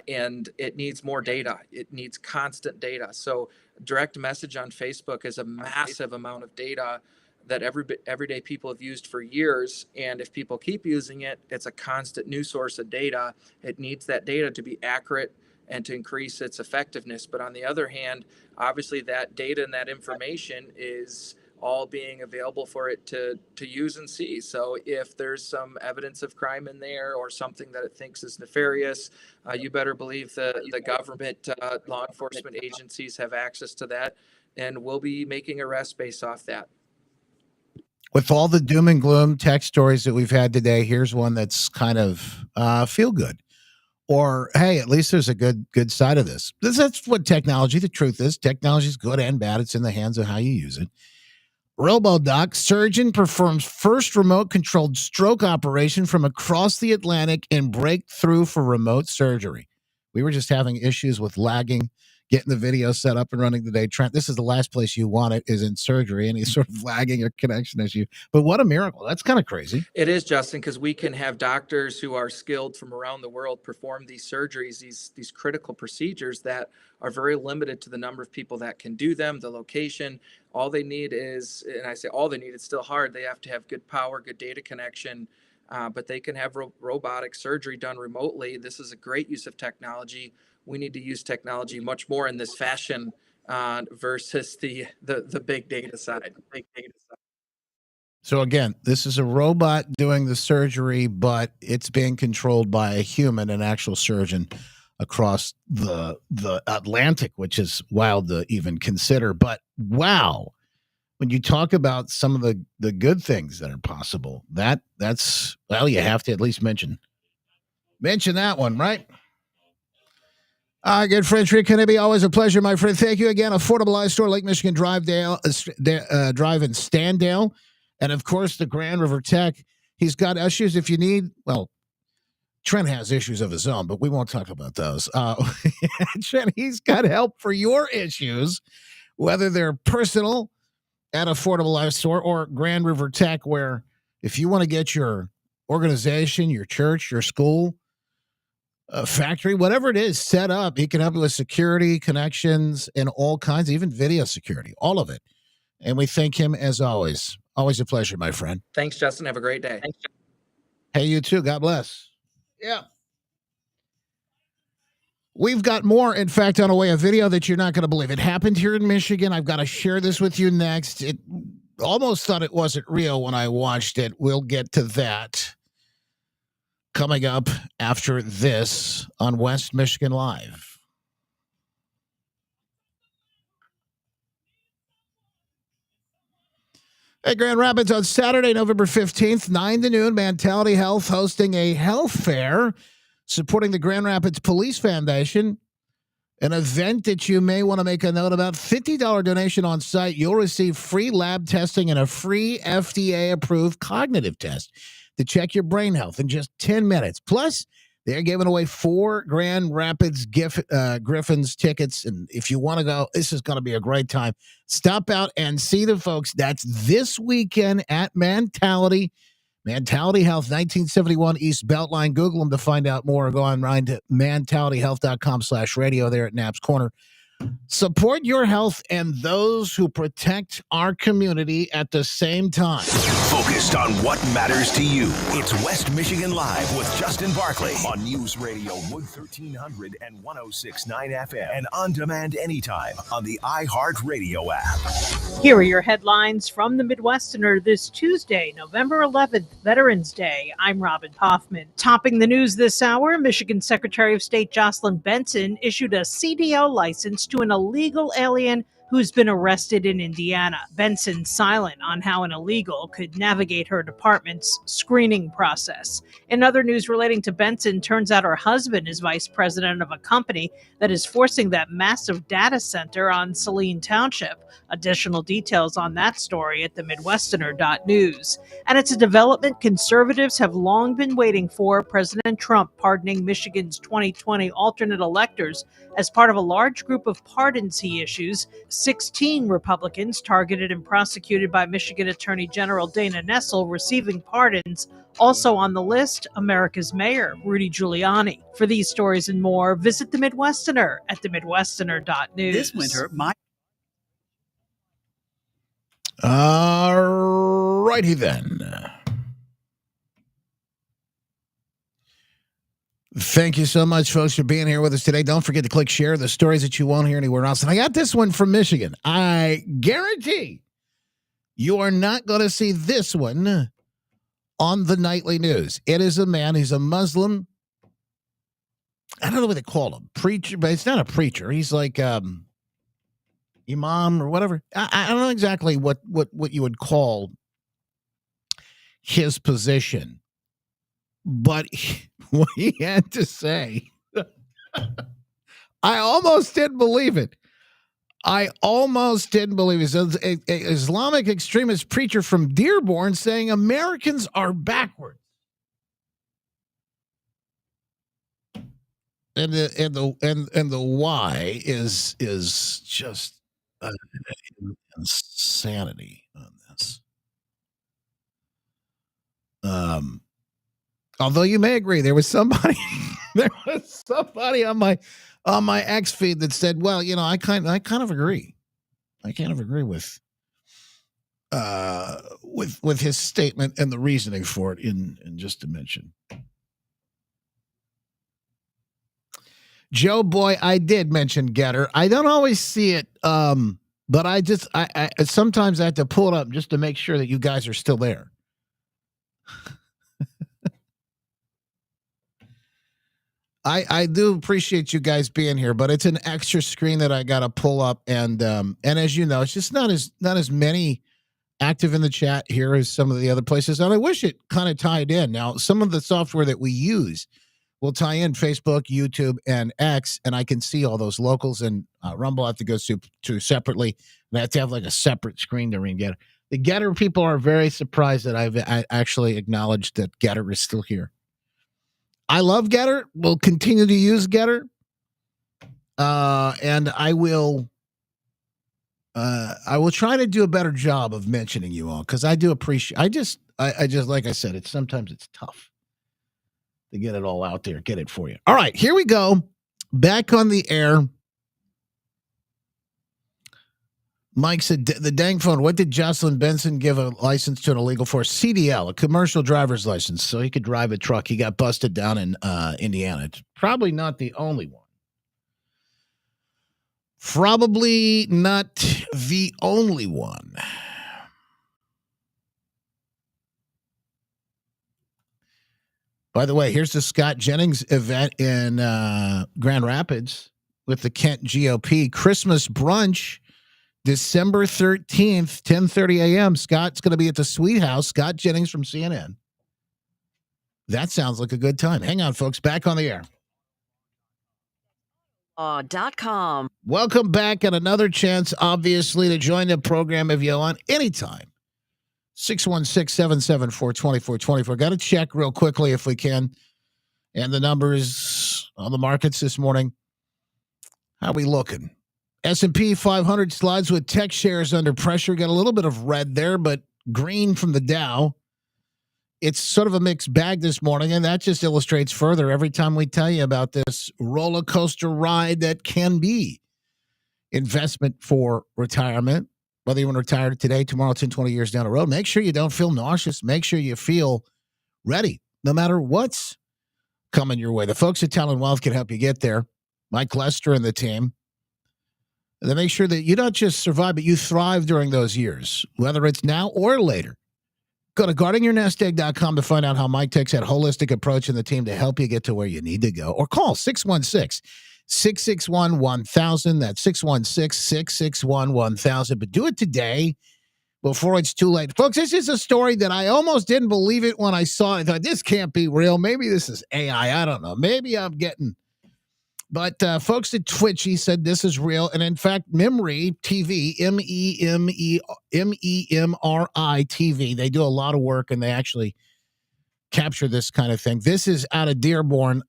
and it needs more data. It needs constant data. So direct message on Facebook is a massive amount of data that everyday people have used for years. And if people keep using it, it's a constant new source of data. It needs that data to be accurate and to increase its effectiveness. But on the other hand, obviously that data and that information is all being available for it to use and see. So if there's some evidence of crime in there or something that it thinks is nefarious, you better believe the government law enforcement agencies have access to that, and we'll be making arrests based off that. With all the doom and gloom tech stories that we've had today, here's one that's kind of feel good. Or, hey, at least there's a good side of this. That's what technology, the truth is. Technology is good and bad. It's in the hands of how you use it. RoboDoc surgeon performs first remote-controlled stroke operation from across the Atlantic in breakthrough for remote surgery. We were just having issues with lagging, getting the video set up and running today. Trent, this is the last place you want it, is in surgery, any sort of lagging or connection issue. But what a miracle. That's kind of crazy. It is, Justin, because we can have doctors who are skilled from around the world perform these surgeries, these critical procedures that are very limited to the number of people that can do them, the location. All they need is, and I say all they need, it's still hard. They have to have good power, good data connection, but they can have robotic surgery done remotely. This is a great use of technology. We need to use technology much more in this fashion versus the big data side. So again, this is a robot doing the surgery, but it's being controlled by a human, an actual surgeon across the Atlantic, which is wild to even consider. But wow, when you talk about some of the good things that are possible, that's well, you have to at least mention that one, right? Good friend, Rick Kennedy, always a pleasure, my friend. Thank you again. Affordable Eye Store, Lake Michigan Drive, Drive in Standale. And, of course, the Grand River Tech. He's got issues if you need, well, Trent has issues of his own, but we won't talk about those. Trent, he's got help for your issues, whether they're personal at Affordable Eye Store or Grand River Tech, where if you want to get your organization, your church, your school, factory, whatever it is, set up, he can help you with security, connections, and all kinds, even video security, all of it. And we thank him as always. Always a pleasure, my friend. Thanks, Justin. Have a great day. Hey, you too. God bless. Yeah. We've got more, in fact, on the way, a video that you're not going to believe. It happened here in Michigan. I've got to share this with you next. It almost thought it wasn't real when I watched it. We'll get to that coming up after this on West Michigan Live. Hey, Grand Rapids on Saturday, November 15th, 9 to noon, Mentality Health hosting a health fair supporting the Grand Rapids Police Foundation, an event that you may want to make a note about. $50 donation on site. You'll receive free lab testing and a free FDA-approved cognitive test to check your brain health in just 10 minutes. Plus, they're giving away 4 Grand Rapids Griffins tickets. And if you want to go, this is going to be a great time. Stop out and see the folks. That's this weekend at Mentality Health, 1971 East Beltline. Google them to find out more. Go online to mentalityhealth.com/radio there at Knapp's Corner. Support your health and those who protect our community at the same time. Focused on what matters to you. It's West Michigan Live with Justin Barclay on News Radio Wood 1300 and 106.9 FM and on demand anytime on the iHeartRadio app. Here are your headlines from the Midwesterner this Tuesday, November 11th, Veterans Day. I'm Robin Hoffman. Topping the news this hour, Michigan Secretary of State Jocelyn Benson issued a CDL license to an illegal alien who's been arrested in Indiana. Benson's silent on how an illegal could navigate her department's screening process. In other news relating to Benson, turns out her husband is vice president of a company that is forcing that massive data center on Saline Township. Additional details on that story at themidwesterner.news. And it's a development conservatives have long been waiting for, President Trump pardoning Michigan's 2020 alternate electors as part of a large group of pardons he issues. 16 Republicans targeted and prosecuted by Michigan Attorney General Dana Nessel receiving pardons. Also on the list, America's mayor, Rudy Giuliani. For these stories and more, visit The Midwesterner at themidwesterner.news. This winter, All righty then. Thank you so much, folks, for being here with us today. Don't forget to click share the stories that you won't hear anywhere else. And I got this one from Michigan. I guarantee you are not going to see this one on the nightly news. It is a man. He's a Muslim. I don't know what they call him. Preacher, but it's not a preacher. He's like imam or whatever. I don't know exactly what you would call his position. But what he had to say, I almost didn't believe it. I almost didn't believe it. So an Islamic extremist preacher from Dearborn saying Americans are backwards. And the why is just insanity on this. Although you may agree, there was somebody on my X feed that said, "Well, you know, I kind of agree. I kind of agree with his statement and the reasoning for it in just a mention." Joe Boy, I did mention Getter. I don't always see it, but I sometimes I have to pull it up just to make sure that you guys are still there. I do appreciate you guys being here, but it's an extra screen that I got to pull up, and as you know, it's just not as many active in the chat here as some of the other places, and I wish it kind of tied in. Now, some of the software that we use will tie in Facebook, YouTube, and X, and I can see all those locals, and Rumble I have to go to separately, and I have to have like a separate screen to read Getter. The Getter people are very surprised that I actually acknowledged that Getter is still here. I love Getter. We'll continue to use Getter. And I will try to do a better job of mentioning you all, because I do appreciate, I just like I said, sometimes it's tough to get it all out there, get it for you. All right, here we go. Back on the air. Mike said, the dang phone, what did Jocelyn Benson give a license to an illegal for? CDL, a commercial driver's license, so he could drive a truck. He got busted down in Indiana. It's probably not the only one. Probably not the only one. By the way, here's the Scott Jennings event in Grand Rapids with the Kent GOP. Christmas brunch. December 13th, 10:30 a.m. Scott's going to be at the Sweet House. Scott Jennings from CNN. That sounds like a good time. Hang on, folks. Back on the air. .com. Welcome back, and another chance, obviously, to join the program if you want anytime. 616-774-2424. Got to check real quickly if we can. And the numbers on the markets this morning. How we looking? S&P 500 slides with tech shares under pressure. Got a little bit of red there, but green from the Dow. It's sort of a mixed bag this morning, and that just illustrates further every time we tell you about this roller coaster ride that can be investment for retirement. Whether you want to retire today, tomorrow, 10, 20 years down the road, make sure you don't feel nauseous. Make sure you feel ready, no matter what's coming your way. The folks at Talon Wealth can help you get there. Mike Lester and the team. They make sure that you don't just survive, but you thrive during those years, whether it's now or later. Go to guardingyournestegg.com to find out how Mike takes that holistic approach and the team to help you get to where you need to go. Or call 661-1000. That's 616-661-1000. But do it today before it's too late. Folks, this is a story that I almost didn't believe it when I saw it. I thought, this can't be real. Maybe this is AI. I don't know. Maybe I'm getting... But folks at Twitch, he said this is real. And in fact, Memry TV, Memri TV, they do a lot of work and they actually capture this kind of thing. This is out of Dearborn,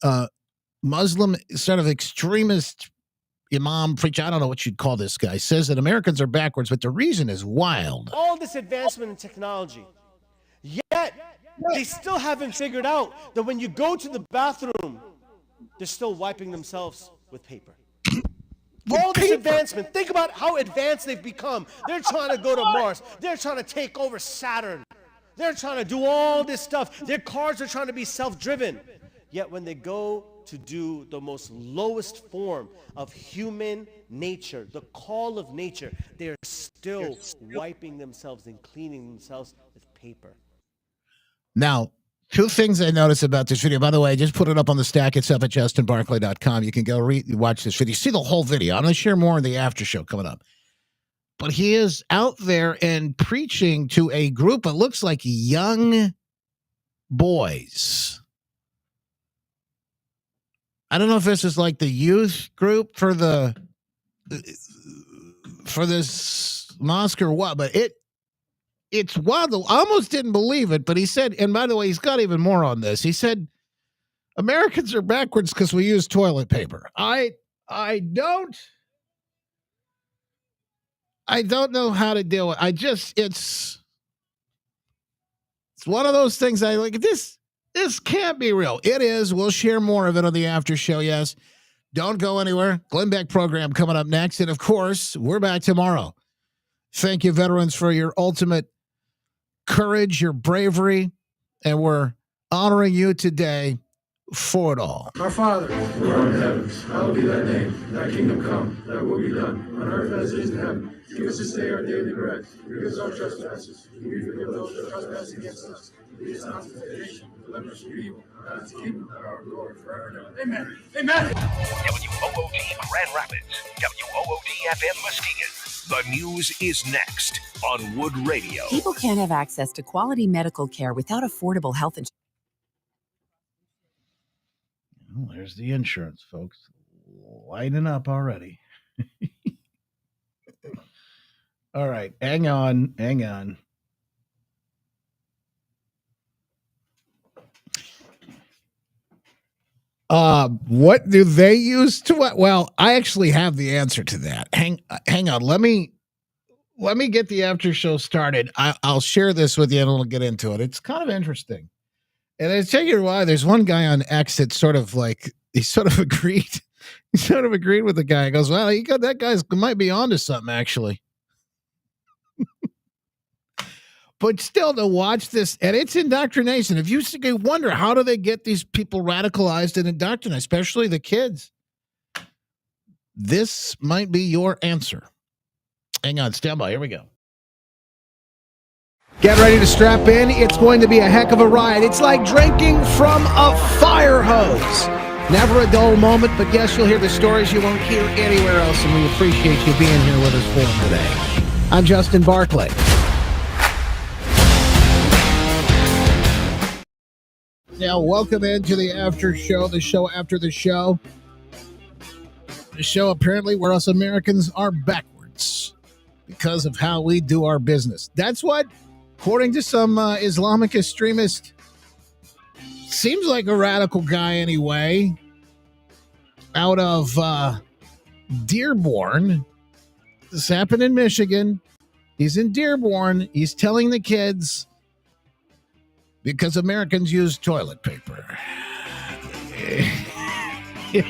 Muslim sort of extremist imam preacher. I don't know what you'd call this guy. Says that Americans are backwards, but the reason is wild. All this advancement in technology, yet they still haven't figured out that when you go to the bathroom, they're still wiping themselves with paper. All this advancement, think about how advanced they've become. They're trying to go to Mars. They're trying to take over Saturn. They're trying to do all this stuff. Their cars are trying to be self-driven. Yet when they go to do the most lowest form of human nature, the call of nature, they're still wiping themselves and cleaning themselves with paper. Now, two things I noticed about this video. By the way, I just put it up on the stack. It's up at justinbarclay.com. You can go watch this video. See the whole video. I'm going to share more in the after show coming up. But he is out there and preaching to a group that looks like young boys. I don't know if this is like the youth group for this mosque or what, but it's wild. I almost didn't believe it, but he said, and by the way, he's got even more on this. He said, Americans are backwards because we use toilet paper. I don't know how to deal with. It's one of those things I like. This can't be real. It is. We'll share more of it on the after show. Yes. Don't go anywhere. Glenn Beck program coming up next. And of course, we're back tomorrow. Thank you, veterans, for your ultimate courage, your bravery, and we're honoring you today for it all. Our Father, who art in the heavens, hallowed be thy name. Thy kingdom come, thy will be done, on earth as it is in heaven. Give us this day our daily bread. Forgive us our trespasses. We forgive those who trespass against us. Lead us not into temptation, deliver us from evil. God is the kingdom, our glory forever and ever. Amen. Amen. WOOD Grand Rapids, WOOD FM Muskegon. The news is next on Wood Radio. People can't have access to quality medical care without affordable health insurance. Well, there's the insurance, folks. Lighting up already. All right. Hang on. What do they use to what? Well, I actually have the answer to that. Hang on. Let me get the after show started. I'll share this with you and we'll get into it. It's kind of interesting. And I tell you why. There's one guy on X that sort of agreed. He sort of agreed with the guy. He goes, well, that guy's might be onto something, actually. But still, to watch this, and it's indoctrination. If you wonder, how do they get these people radicalized and indoctrinated, especially the kids? This might be your answer. Hang on, stand by. Here we go. Get ready to strap in. It's going to be a heck of a ride. It's like drinking from a fire hose. Never a dull moment, but yes, you'll hear the stories you won't hear anywhere else, and we appreciate you being here with us for them today. I'm Justin Barclay. Now, welcome into the after show, the show after the show. The show apparently where us Americans are backwards because of how we do our business. That's what, according to some Islamic extremist, seems like a radical guy anyway, out of Dearborn. This happened in Michigan. He's in Dearborn. He's telling the kids because Americans use toilet paper. You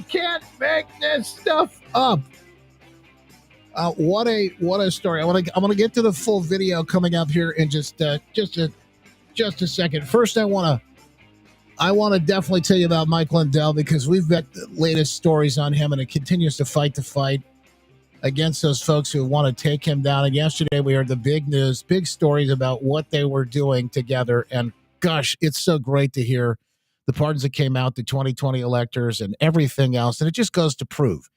can't make this stuff up. What a story. I'm gonna get to the full video coming up here in just a second. First, I want to definitely tell you about Mike Lindell, because we've got the latest stories on him, and it continues to fight the fight against those folks who want to take him down. And yesterday we heard the big news, big stories about what they were doing together. And gosh, it's so great to hear the pardons that came out, the 2020 electors, and everything else. And it just goes to prove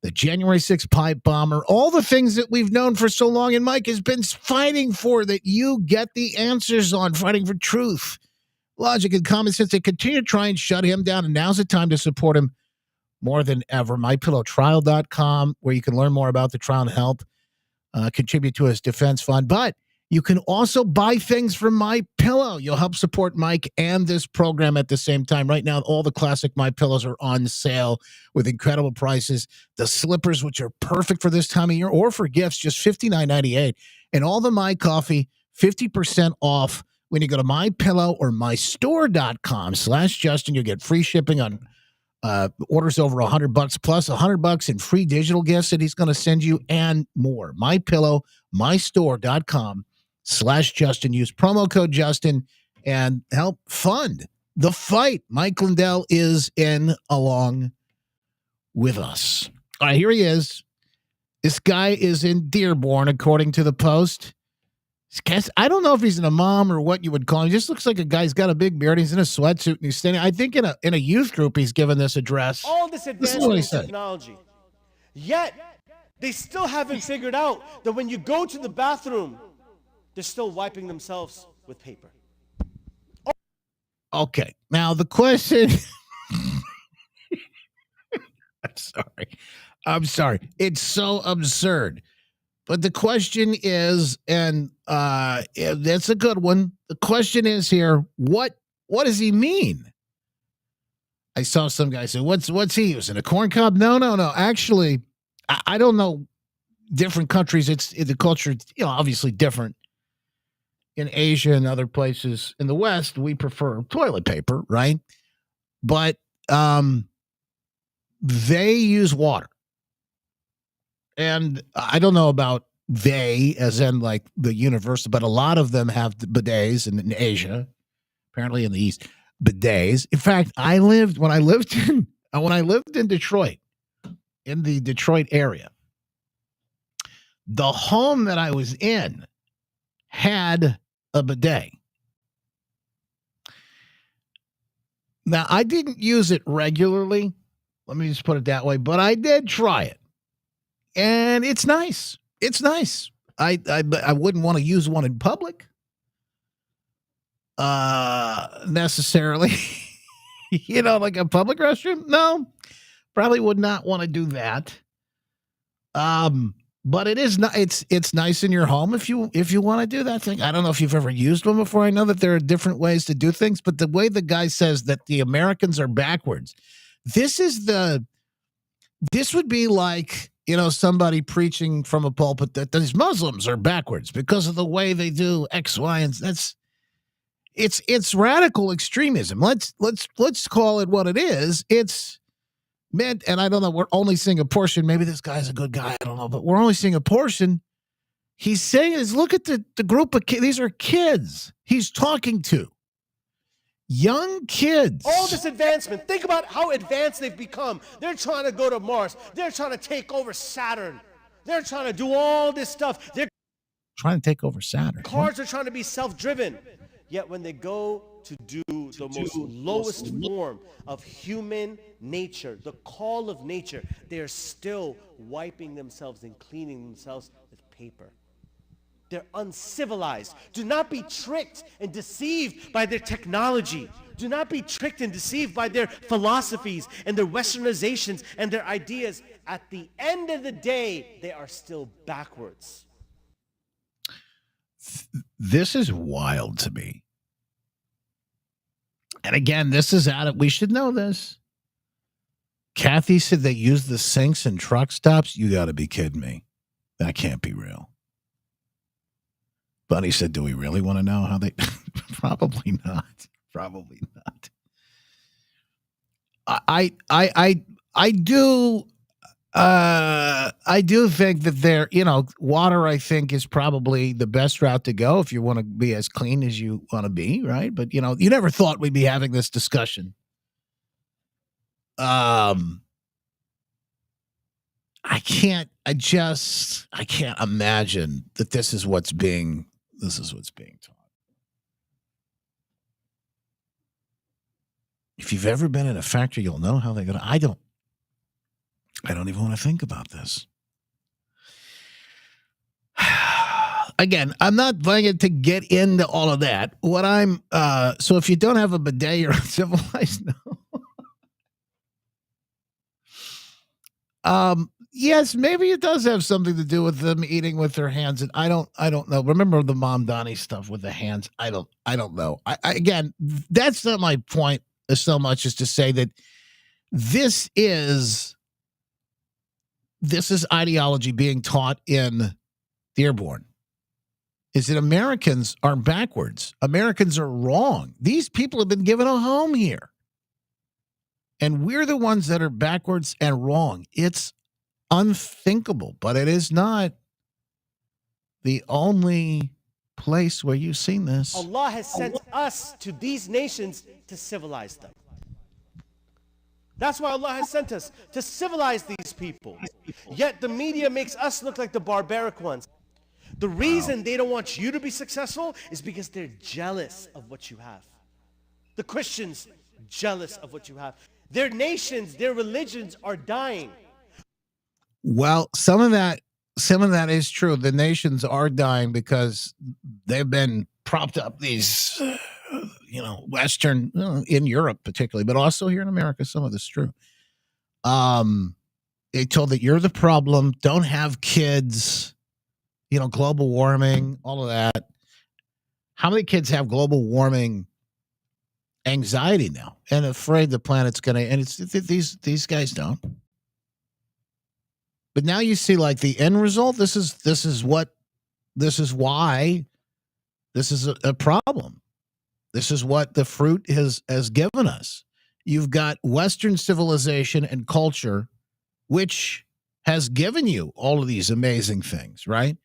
the January 6th pipe bomber, all the things that we've known for so long, and Mike has been fighting for, that you get the answers on, fighting for truth, logic, and common sense. They continue to try and shut him down, and now's the time to support him more than ever. MyPillowTrial.com, where you can learn more about the trial and help contribute to his defense fund. But you can also buy things from My Pillow. You'll help support Mike and this program at the same time. Right now, all the classic My Pillows are on sale with incredible prices. The slippers, which are perfect for this time of year or for gifts, just $59.98. And all the My Coffee, 50% off when you go to MyPillow or mystore.com/Justin. You get free shipping on orders over $100 plus $100 in free digital gifts that he's going to send you and more. MyPillow, mystore.com/Justin. Use promo code Justin and help fund the fight. Mike Lindell is in along with us. All right, here he is. This guy is in Dearborn, according to the Post. I don't know if he's an imam or what you would call him. He just looks like a guy. He's got a big beard. He's in a sweatsuit and he's standing. I think in a youth group he's given this address. All this advancement in technology. Yet they still haven't figured out that when you go to the bathroom, they're still wiping themselves with paper. Okay. Now the question I'm sorry. It's so absurd. But the question is, and that's a good one. The question is here, what does he mean? I saw some guy say, what's he using? A corn cob? No. Actually, I don't know. Different countries, it's the culture, obviously different. In Asia and other places in the West, we prefer toilet paper, right? But they use water. And I don't know about they, as in like the university, but a lot of them have bidets in Asia, apparently in the East, bidets. In fact, when I lived in Detroit, in the Detroit area, the home that I was in had a bidet. Now, I didn't use it regularly. Let me just put it that way, but I did try it. And it's nice. It's nice. I wouldn't want to use one in public necessarily. Like a public restroom. No, probably would not want to do that. But it is it's nice in your home if you want to do that thing. I don't know if you've ever used one before. I know that there are different ways to do things, but the way the guy says that the Americans are backwards, this would be like, somebody preaching from a pulpit that these Muslims are backwards because of the way they do X, Y, and it's radical extremism. Let's call it what it is. It's meant, and I don't know, we're only seeing a portion. Maybe this guy's a good guy. I don't know, but we're only seeing a portion. He's saying is, look at the group of kids. These are kids he's talking to. Young kids. All this advancement. Think about how advanced they've become. They're trying to go to Mars. They're trying to take over Saturn. They're trying to do all this stuff. They're trying to take over Saturn. Cars are trying to be self-driven. Yet when they go to do the most lowest form of human nature, the call of nature, they're still wiping themselves and cleaning themselves with paper. They're uncivilized. Do not be tricked and deceived by their technology. Do not be tricked and deceived by their philosophies and their westernizations and their ideas. At the end of the day, they are still backwards. This is wild to me. And again, this is out of, we should know this. Kathy said they use the sinks in truck stops. You got to be kidding me. That can't be real. Bunny said, do we really want to know how they? Probably not. Probably not. I do think that water, I think, is probably the best route to go if you want to be as clean as you want to be, right? But, you never thought we'd be having this discussion. I can't imagine that this is what's being taught. If you've ever been in a factory, you'll know how they go. I don't even want to think about this. Again, I'm not going to get into all of that. So if you don't have a bidet, you're uncivilized. No. Yes, maybe it does have something to do with them eating with their hands, and I don't know. Remember the Mom Donnie stuff with the hands? I don't know. Again, that's not my point so much as to say that this is ideology being taught in Dearborn. Is that Americans are backwards. Americans are wrong. These people have been given a home here. And we're the ones that are backwards and wrong. It's unthinkable, but it is not the only place where you've seen this. Allah has sent us to these nations to civilize them. That's why Allah has sent us to civilize these people. Yet the media makes us look like the barbaric ones. The reason they don't want you to be successful is because they're jealous of what you have. The Christians, jealous of what you have. Their nations, their religions are dying. Well, some of that is true. The nations are dying because they've been propped up. These, Western, in Europe particularly, but also here in America, some of this is true. They told that you're the problem. Don't have kids. Global warming, all of that. How many kids have global warming anxiety now and afraid the planet's going to? And it's these guys don't. But now you see, like, the end result. This is why this is a problem. This is what the fruit has given us. You've got Western civilization and culture, which has given you all of these amazing things, right?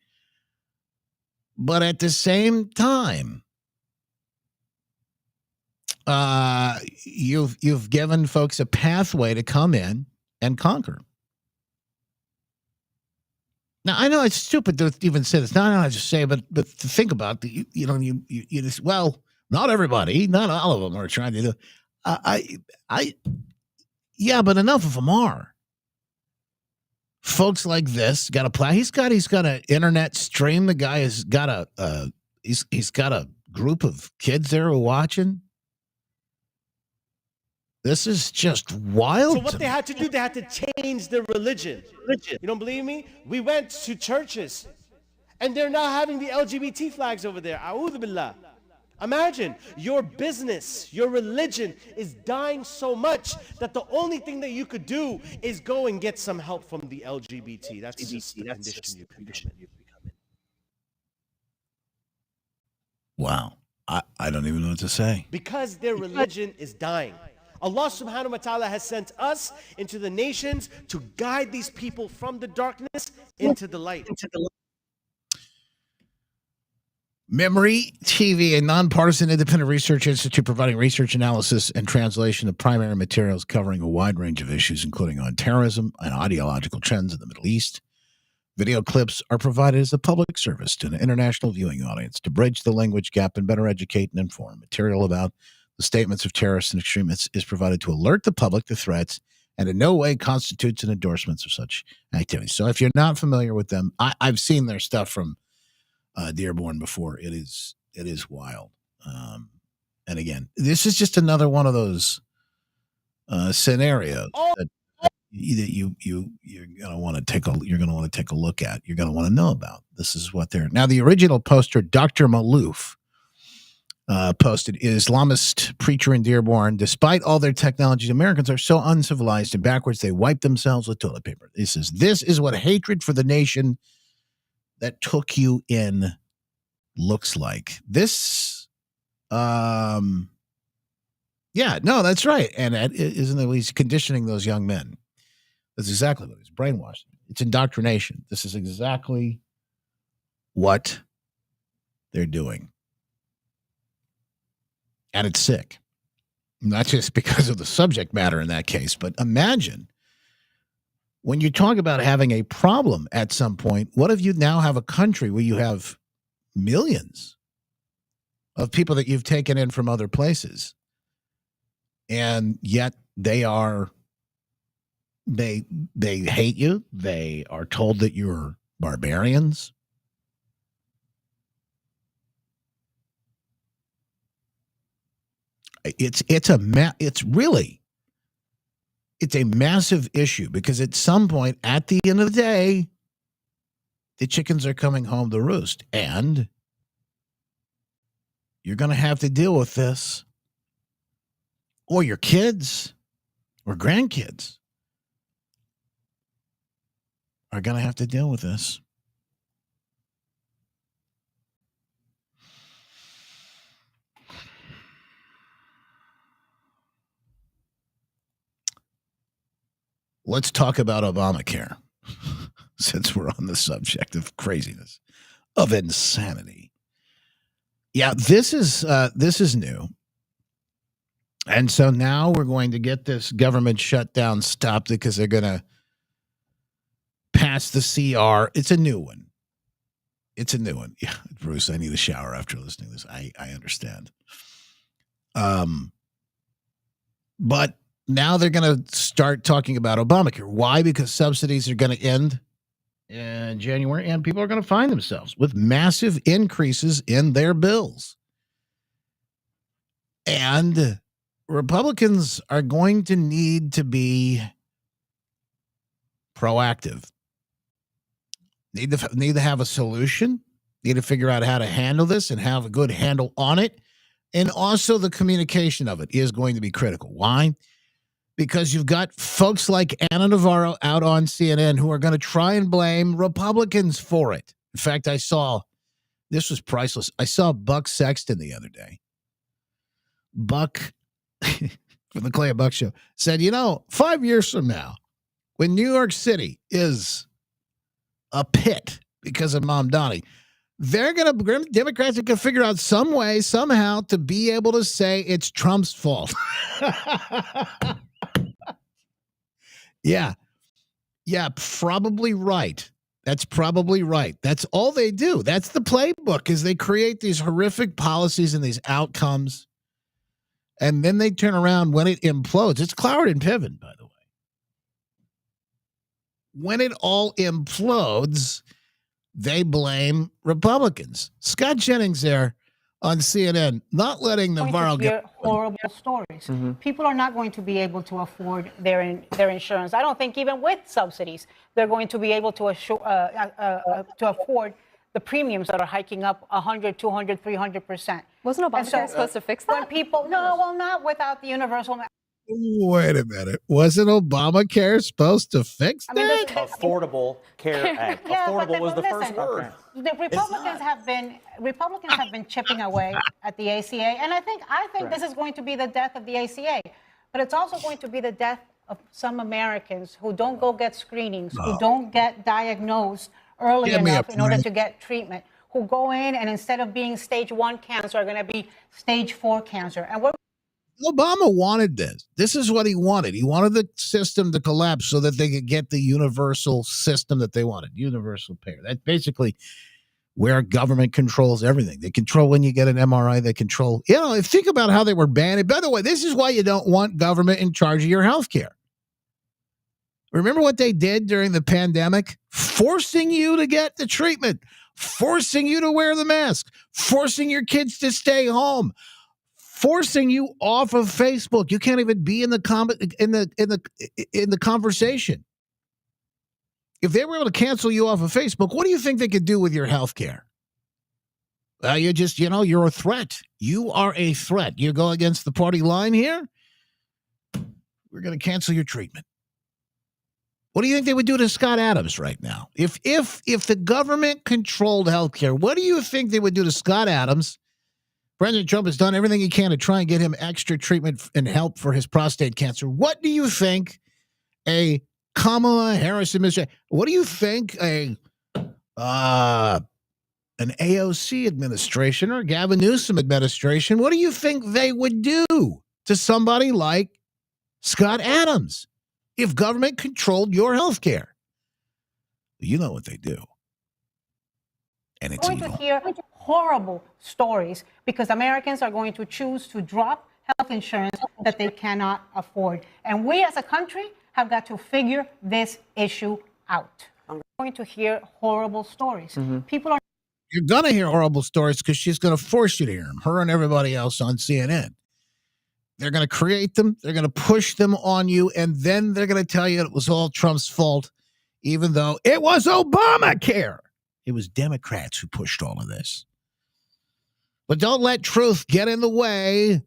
But at the same time, you've given folks a pathway to come in and conquer. Now, I know it's stupid to even say this. Not just say, but to think about you just, well, not everybody, not all of them are trying to do. Yeah, but enough of them are. Folks like this got a plan. He's got an internet stream. The guy has got he's got a group of kids there who are watching. This is just wild. So what they had to do, they had to change their religion. You don't believe me? We went to churches, and they're now having the LGBT flags over there. A'udhu billah. Imagine your business, your religion is dying so much that the only thing that you could do is go and get some help from the LGBT. That's just the condition you become in. Wow. I don't even know what to say. Because their religion is dying. Allah subhanahu wa ta'ala has sent us into the nations to guide these people from the darkness into the light. Memory TV, a nonpartisan independent research institute providing research analysis and translation of primary materials covering a wide range of issues, including on terrorism and ideological trends in the Middle East. Video clips are provided as a public service to an international viewing audience to bridge the language gap and better educate and inform. Material about the statements of terrorists and extremists is provided to alert the public to threats and in no way constitutes an endorsement of such activities. So if you're not familiar with them, I've seen their stuff from Dearborn before. It is wild. And again, this is just another one of those scenarios that you're gonna want to take a look at. You're gonna want to know about. This is what they're now. The original poster, Dr. Malouf, posted, Islamist preacher in Dearborn. Despite all their technologies, Americans are so uncivilized and backwards they wipe themselves with toilet paper. This is what hatred for the nation that took you in looks like. This, yeah, no, that's right. And isn't it? He's conditioning those young men. That's exactly what it is. Brainwashing. It's indoctrination. This is exactly what they're doing. And it's sick. Not just because of the subject matter in that case, but imagine when you talk about having a problem at some point, what if you now have a country where you have millions of people that you've taken in from other places And yet they hate you. They are told that you're barbarians. It's a massive issue because at some point at the end of the day, the chickens are coming home to roost, and you're going to have to deal with this, or your kids or grandkids are going to have to deal with this. Let's talk about Obamacare, since we're on the subject of craziness, of insanity. Yeah, this is new. And so now we're going to get this government shutdown stopped because they're going to pass the CR. It's a new one. Yeah, Bruce, I need a shower after listening to this. I understand. But now they're going to start talking about Obamacare. Why? Because subsidies are going to end in January, and people are going to find themselves with massive increases in their bills. And Republicans are going to need to be proactive. Need to have a solution. Need to figure out how to handle this and have a good handle on it. And also the communication of it is going to be critical. Why? Because you've got folks like Anna Navarro out on CNN who are going to try and blame Republicans for it. In fact, this was priceless. I saw Buck Sexton the other day. Buck, from the Clay and Buck Show, said, 5 years from now, when New York City is a pit because of Mamdani, Democrats are going to figure out some way, somehow, to be able to say it's Trump's fault. Yeah, probably right. That's probably right. That's all they do. That's the playbook, is they create these horrific policies and these outcomes, and then they turn around when it implodes. It's Cloward and Piven, by the way. When it all implodes, they blame Republicans. Scott Jennings there on CNN, not letting Navarro get horrible stories. Mm-hmm. People are not going to be able to afford their insurance. I don't think even with subsidies, they're going to be able to afford the premiums that are hiking up 100, 200, 300%. Wasn't Obamacare supposed to fix that? When people, not without the universal. Wait a minute. Wasn't Obamacare supposed to fix that? Affordable Care Act. Yeah, Affordable was the first word. The Republicans have been chipping away at the ACA, and I think this is going to be the death of the ACA, but it's also going to be the death of some Americans who don't go get screenings, who don't get diagnosed early enough in order to get treatment, who go in and instead of being stage 1 cancer are going to be stage 4 cancer, and Obama wanted this. This is what he wanted. He wanted the system to collapse so that they could get the universal system that they wanted, universal payer. That's basically where government controls everything. They control when you get an MRI. They control, think about how they were banned. By the way, this is why you don't want government in charge of your health care. Remember what they did during the pandemic? Forcing you to get the treatment, forcing you to wear the mask, forcing your kids to stay home, forcing you off of Facebook. You can't even be in the conversation. If they were able to cancel you off of Facebook, what do you think they could do with your health care? You just, you're a threat. You are a threat. You go against the party line here, we're going to cancel your treatment. What do you think they would do to Scott Adams right now? If the government controlled healthcare, what do you think they would do to Scott Adams? President Trump has done everything he can to try and get him extra treatment and help for his prostate cancer. What do you think a Kamala Harris administration, what do you think an AOC administration or Gavin Newsom administration, what do you think they would do to somebody like Scott Adams if government controlled your health care? You know what they do. And it's going evil. To hear horrible stories because Americans are going to choose to drop health insurance that they cannot afford. And we as a country have got to figure this issue out. We're going to hear horrible stories. People are. You're going to hear horrible stories because she's going to force you to hear them, her and everybody else on CNN. They're going to create them. They're going to push them on you. And then they're going to tell you it was all Trump's fault, even though it was Obamacare. It was Democrats who pushed all of this. But don't let truth get in the way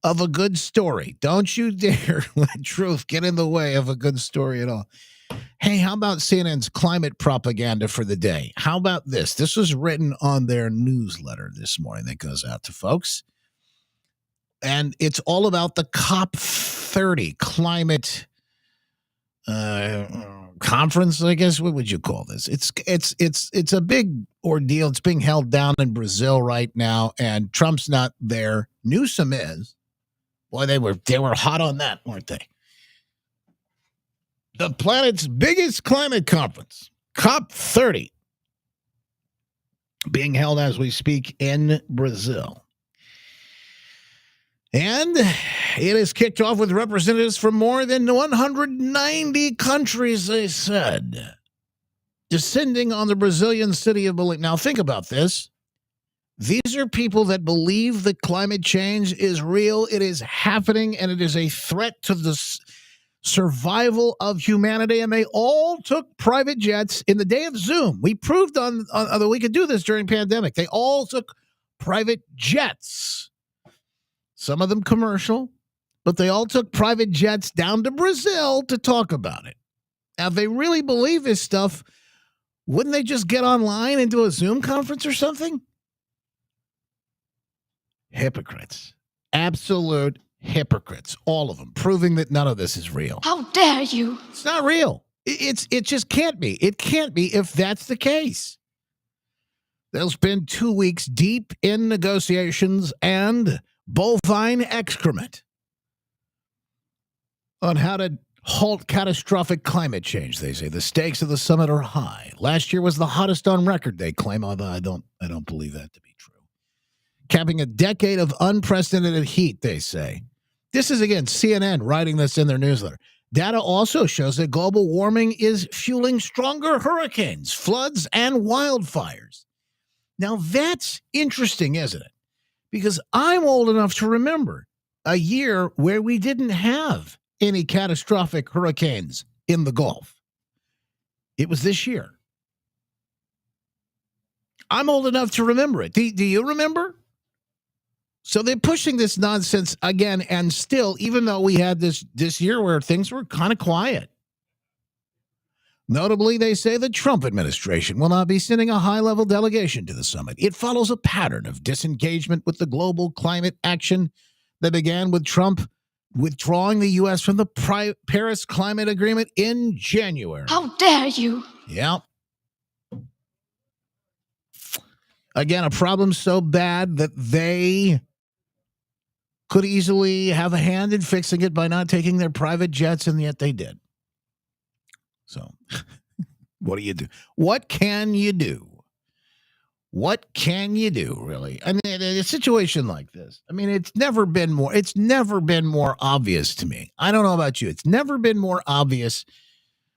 of a good story. Don't you dare let truth get in the way of a good story at all. Hey, how about CNN's climate propaganda for the day? How about this? This was written on their newsletter this morning that goes out to folks. And it's all about the COP30 climate conference, I guess. What would you call this? It's a big ordeal. It's being held down in Brazil right now, and Trump's not there. Newsom is. Boy, they were hot on that, weren't they? The planet's biggest climate conference, COP30, being held as we speak in Brazil. And it is kicked off with representatives from more than 190 countries, they said, descending on the Brazilian city of Belém. Now, think about this. These are people that believe that climate change is real, it is happening, and it is a threat to the survival of humanity, and they all took private jets in the day of Zoom. We proved that we could do this during pandemic. They all took private jets, some of them commercial, but they all took private jets down to Brazil to talk about it. Now, if they really believe this stuff, wouldn't they just get online and do a Zoom conference or something? Hypocrites. Absolute hypocrites, all of them, proving that none of this is real. How dare you? It's not real. It just can't be. It can't be if that's the case. They'll spend 2 weeks deep in negotiations and bovine excrement on how to halt catastrophic climate change, they say. The stakes of the summit are high. Last year was the hottest on record, they claim, although I don't believe that to be true. Capping a decade of unprecedented heat, they say. This is, again, CNN writing this in their newsletter. Data also shows that global warming is fueling stronger hurricanes, floods, and wildfires. Now, that's interesting, isn't it? Because I'm old enough to remember a year where we didn't have any catastrophic hurricanes in the Gulf. It was this year. I'm old enough to remember it. Do you remember? So they're pushing this nonsense again, and still, even though we had this year where things were kind of quiet. Notably, they say the Trump administration will not be sending a high-level delegation to the summit. It follows a pattern of disengagement with the global climate action that began with Trump withdrawing the U.S. from the Paris Climate Agreement in January. How dare you? Yeah. Again, a problem so bad that they could easily have a hand in fixing it by not taking their private jets, and yet they did. So, what do you do? What can you do? What can you do, really? I mean, in a situation like this, I mean, it's never been more obvious to me. I don't know about you. It's never been more obvious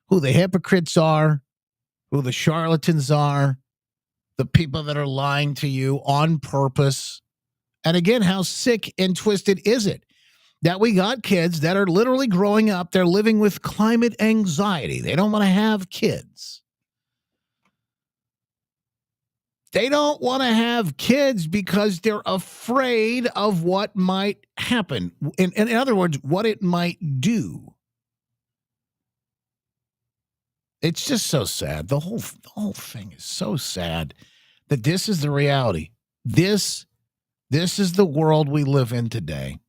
who the hypocrites are, who the charlatans are, the people that are lying to you on purpose. And again, how sick and twisted is it that we got kids that are literally growing up, they're living with climate anxiety. They don't want to have kids. They don't want to have kids because they're afraid of what might happen. In other words, what it might do. It's just so sad. The whole thing is so sad that this is the reality. This is the world we live in today.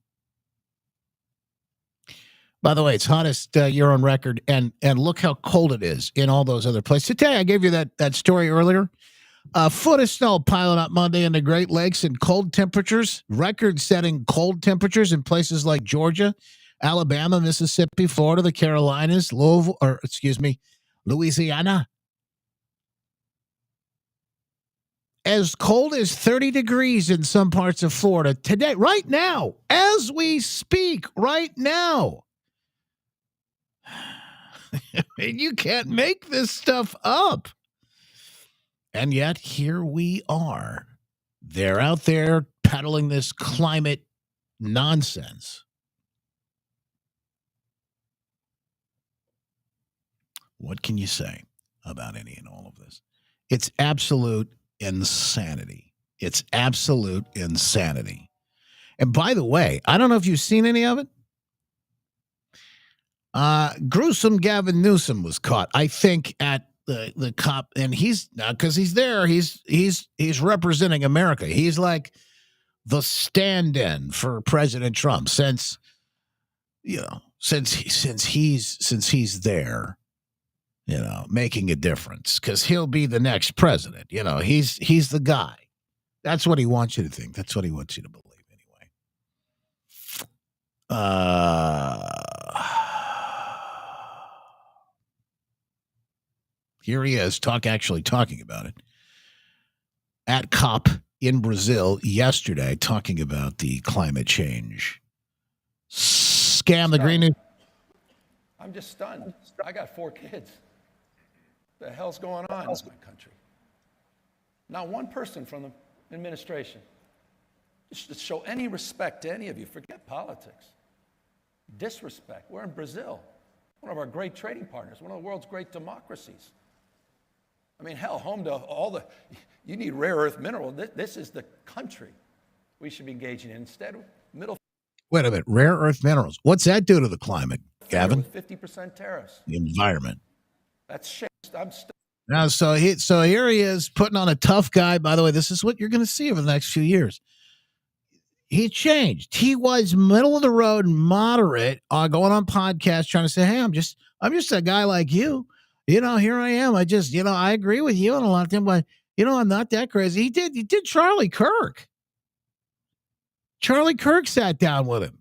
By the way, it's hottest year on record, and look how cold it is in all those other places. Today, I gave you that story earlier. A foot of snow piling up Monday in the Great Lakes and cold temperatures, record-setting cold temperatures in places like Georgia, Alabama, Mississippi, Florida, the Carolinas, Louisiana. as cold as 30 degrees in some parts of Florida today, right now, as we speak, right now. And you can't make this stuff up. And yet, here we are. They're out there peddling this climate nonsense. What can you say about any and all of this? It's absolute insanity. It's absolute insanity. And by the way, I don't know if you've seen any of it. Gruesome Gavin Newsom was caught, I think, at the cop, and he's because he's there. He's representing America. He's like the stand-in for President Trump since he's there, making a difference because he'll be the next president. He's the guy. That's what he wants you to think. That's what he wants you to believe anyway. Here he is talking about it at COP in Brazil yesterday, talking about the climate change scam. The Green News. I'm just stunned. I got 4 kids. The hell's going on in my country? Not one person from the administration. Just to show any respect to any of you. Forget politics. Disrespect. We're in Brazil, one of our great trading partners, one of the world's great democracies. I mean, hell, home to you need rare earth mineral. This is the country we should be engaging in. Instead, Wait a minute, rare earth minerals. What's that do to the climate, Gavin? With 50% tariffs. The environment. That's shit. I'm Now, so here he is putting on a tough guy. By the way, this is what you're going to see over the next few years. He changed. He was middle of the road, moderate, going on podcasts, trying to say, "Hey, I'm just a guy like you. Here I am. I just, I agree with you on a lot of things, but I'm not that crazy." He did Charlie Kirk. Charlie Kirk sat down with him.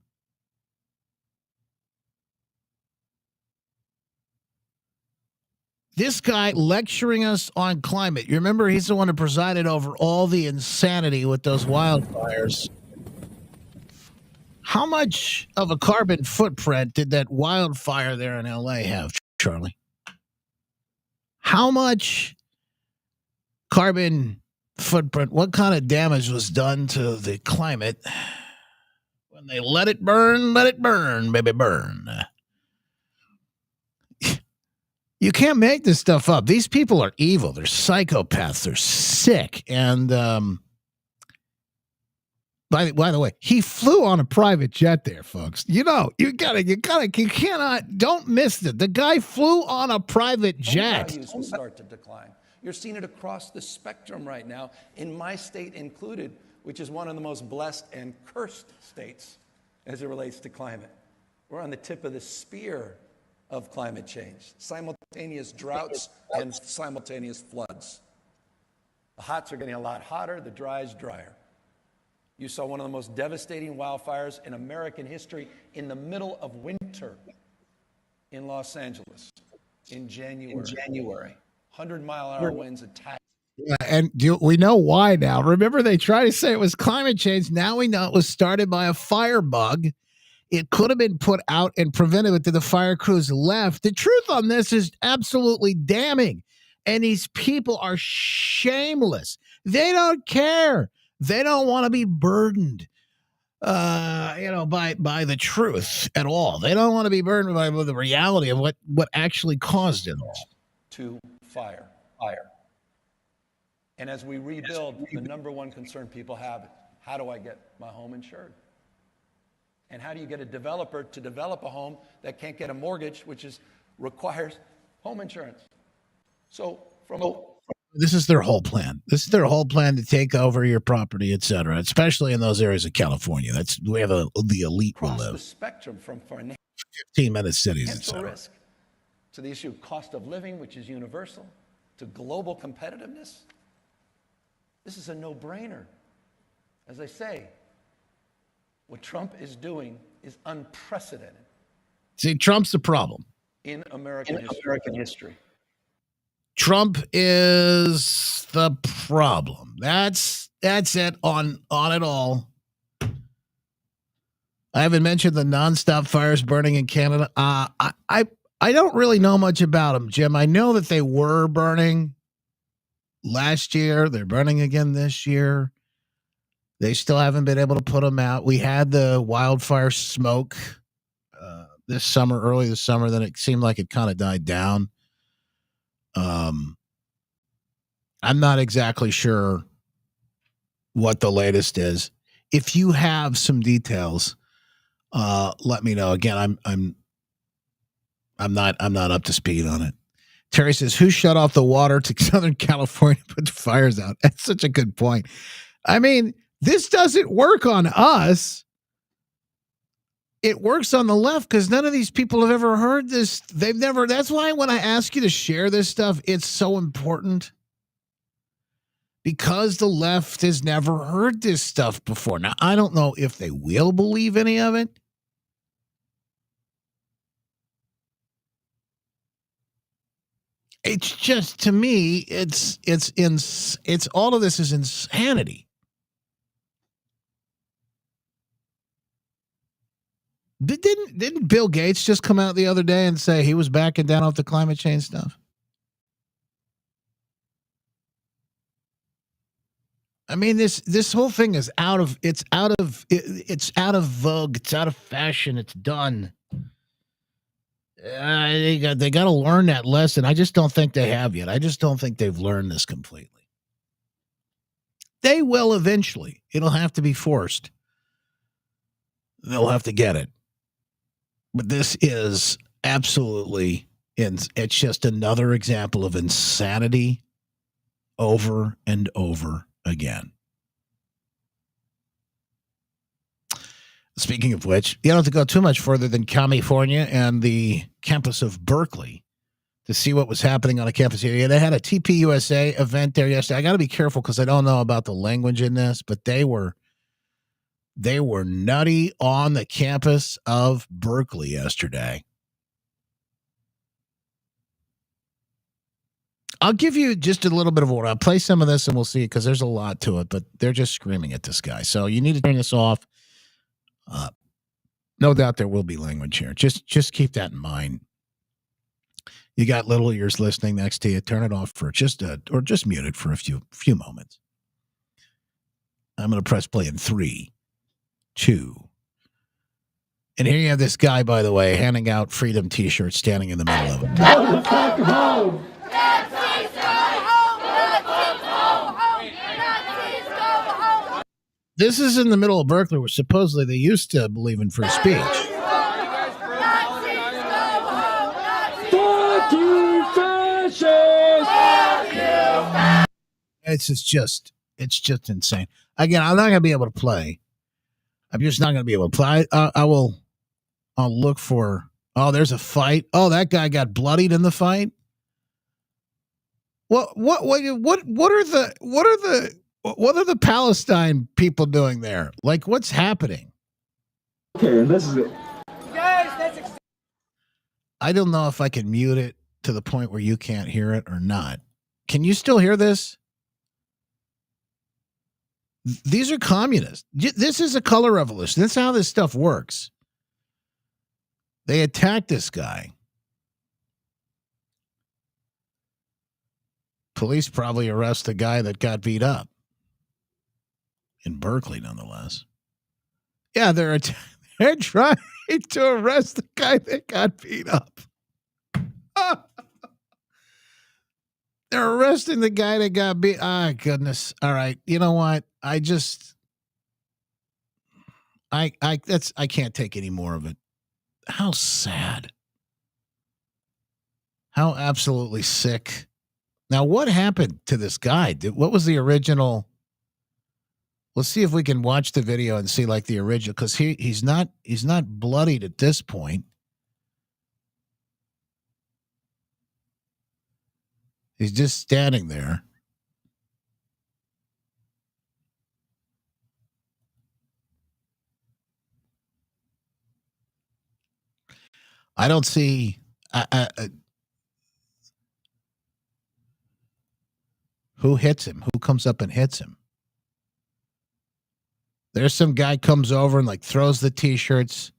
This guy lecturing us on climate. You remember he's the one who presided over all the insanity with those wildfires. How much of a carbon footprint did that wildfire there in LA have, Charlie? How much carbon footprint, what kind of damage was done to the climate when they let it burn, baby, burn? You can't make this stuff up. These people are evil. They're psychopaths. They're sick. And by the way, he flew on a private jet there, folks. You cannot, don't miss it. The guy flew on a private jet. Values will start to decline. You're seeing it across the spectrum right now, in my state included, which is one of the most blessed and cursed states as it relates to climate. We're on the tip of the spear of climate change, simultaneous droughts and simultaneous floods. The hots are getting a lot hotter, the dries drier. You saw one of the most devastating wildfires in American history in the middle of winter in Los Angeles in January. 100-mile-an-hour winds attacked. And we know why now. Remember, they tried to say it was climate change. Now we know it was started by a fire bug. It could have been put out and prevented it, that the fire crews left. The truth on this is absolutely damning. And these people are shameless. They don't care. They don't want to be burdened, by the truth at all. They don't want to be burdened by the reality of what actually caused it all. To fire. And as we rebuild, the number one concern people have, how do I get my home insured? And how do you get a developer to develop a home that can't get a mortgage, which requires home insurance? So this is their whole plan. This is their whole plan to take over your property, et cetera, especially in those areas of California. We have the elite will live. The spectrum from 15-minute cities, et cetera. Risk to the issue of cost of living, which is universal, to global competitiveness. This is a no-brainer. As I say, what Trump is doing is unprecedented. See, Trump's the problem. In American history. Trump is the problem. That's it on it all. I haven't mentioned the nonstop fires burning in Canada. I don't really know much about them, Jim. I know that they were burning last year. They're burning again this year. They still haven't been able to put them out. We had the wildfire smoke this summer, early this summer. Then it seemed like it kind of died down. I'm not exactly sure what the latest is. If you have some details, let me know. Again, I'm not up to speed on it. Terry says, who shut off the water to Southern California to put the fires out? That's such a good point. I mean, this doesn't work on us. It works on the left because none of these people have ever heard this. That's why when I ask you to share this stuff, it's so important. Because the left has never heard this stuff before. Now, I don't know if they will believe any of it. It's just, to me, it's all of this is insanity. Didn't Bill Gates just come out the other day and say he was backing down off the climate change stuff? I mean, this whole thing is out of vogue. It's out of fashion. It's done. They got to learn that lesson. I just don't think they have yet. I just don't think they've learned this completely. They will eventually. It'll have to be forced. They'll have to get it. But this is absolutely, it's just another example of insanity over and over again. Speaking of which, you don't have to go too much further than California and the campus of Berkeley to see what was happening on a campus here. Yeah, they had a TPUSA event there yesterday. I got to be careful because I don't know about the language in this, but they were nutty on the campus of Berkeley yesterday. I'll give you just a little bit of order. I'll play some of this and we'll see because there's a lot to it, but they're just screaming at this guy. So you need to turn this off. No doubt there will be language here. Just keep that in mind. You got little ears listening next to you. Turn it off for just mute it for a few moments. I'm going to press play in 3, 2. And here you have this guy, by the way, handing out freedom T-shirts, standing in the middle of it. Go the fuck home! This is in the middle of Berkeley, where supposedly they used to believe in free speech. Fuck you, fascists! It's just insane. Again, I'm not going to be able to play. I'm just not going to be able to play. I'll look for. Oh, there's a fight. Oh, that guy got bloodied in the fight. What are the Palestine people doing there? Like, what's happening? Okay, this is it. I don't know if I can mute it to the point where you can't hear it or not. Can you still hear this? These are communists. This is a color revolution. That's how this stuff works. They attacked this guy. Police probably arrest the guy that got beat up. In Berkeley, nonetheless. Yeah, they're trying to arrest the guy that got beat up. They're arresting the guy that got beat. Ah, goodness. All right. You know what? I can't take any more of it. How sad. How absolutely sick. Now, what happened to this guy? What was the original? Let's see if we can watch the video and see like the original, because he's not bloodied at this point. He's just standing there. I don't see. Who hits him? Who comes up and hits him? There's some guy comes over and like throws the T-shirts,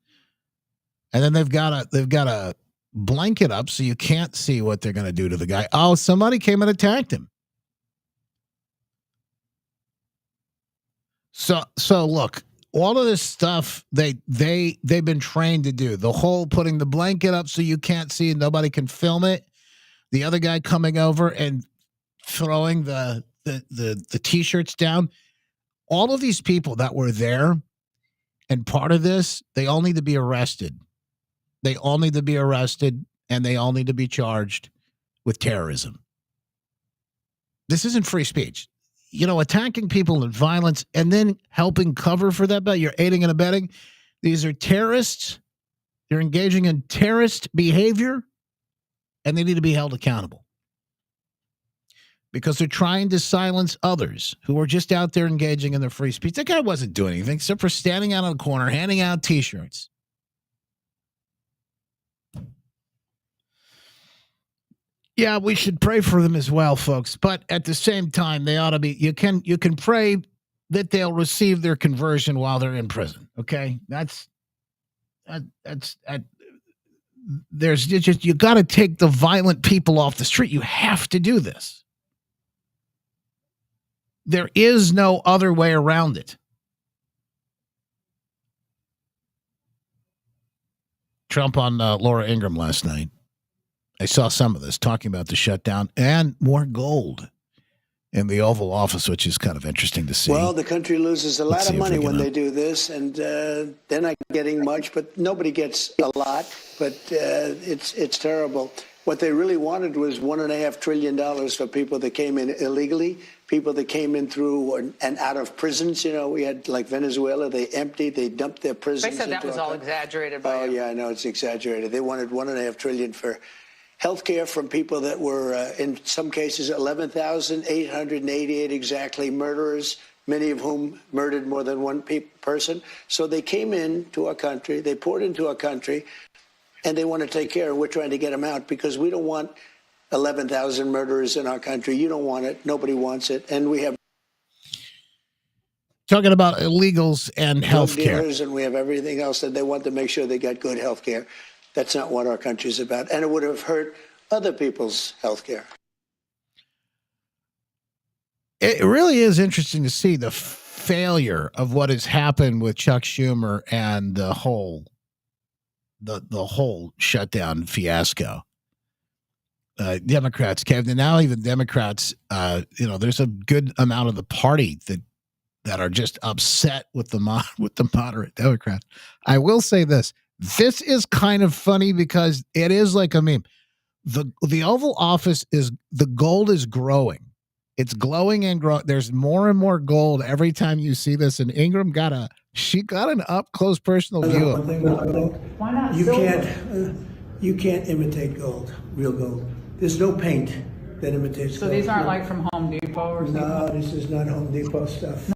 and then they've got a blanket up so you can't see what they're going to do to the guy. Oh, somebody came and attacked him. So look, all of this stuff they've been trained to do. The whole putting the blanket up so you can't see and nobody can film it. The other guy coming over and throwing the T-shirts down. All of these people that were there and part of this, they all need to be arrested. They all need to be arrested and they all need to be charged with terrorism. This isn't free speech. You know, attacking people in violence and then helping cover for that, but you're aiding and abetting. These are terrorists. They're engaging in terrorist behavior and they need to be held accountable. Because they're trying to silence others who are just out there engaging in their free speech. That guy wasn't doing anything except for standing out on the corner, handing out T-shirts. Yeah, we should pray for them as well, folks. But at the same time, they ought to be. You can pray that they'll receive their conversion while they're in prison. Okay, there's just you got to take the violent people off the street. You have to do this. There is no other way around it. Trump on Laura Ingraham last night. I saw some of this talking about the shutdown and more gold in the Oval Office, which is kind of interesting to see. Well, the country loses a lot of money when they do this, and they're not getting much, but nobody gets a lot. But it's terrible. What they really wanted was $1.5 trillion for people that came in illegally, people that came in through and out of prisons. You know, we had like Venezuela, they dumped their prisons. They said that was all exaggerated. Oh, yeah, I know it's exaggerated. They wanted $1.5 trillion for health care from people that were, in some cases, 11,888 exactly murderers, many of whom murdered more than one person. So they came into our country, they poured into our country, and they want to take care, and we're trying to get them out because we don't want 11,000 murderers in our country. You don't want it. Nobody wants it. And we have talking about illegals and health care. And we have everything else that they want to make sure they get good health care. That's not what our country's about. And it would have hurt other people's health care. It really is interesting to see the failure of what has happened with Chuck Schumer and the whole shutdown fiasco. Democrats caved, and now even Democrats, there's a good amount of the party that are just upset with the moderate Democrats. I will say this: this is kind of funny because it is like a meme. The Oval Office the gold is growing. It's glowing and growing. There's more and more gold every time you see this. And Ingram got an up close personal view. Why not? You can't imitate gold, real gold. There's no paint that imitates gold. So these aren't like from Home Depot or something? No, this is not Home Depot stuff.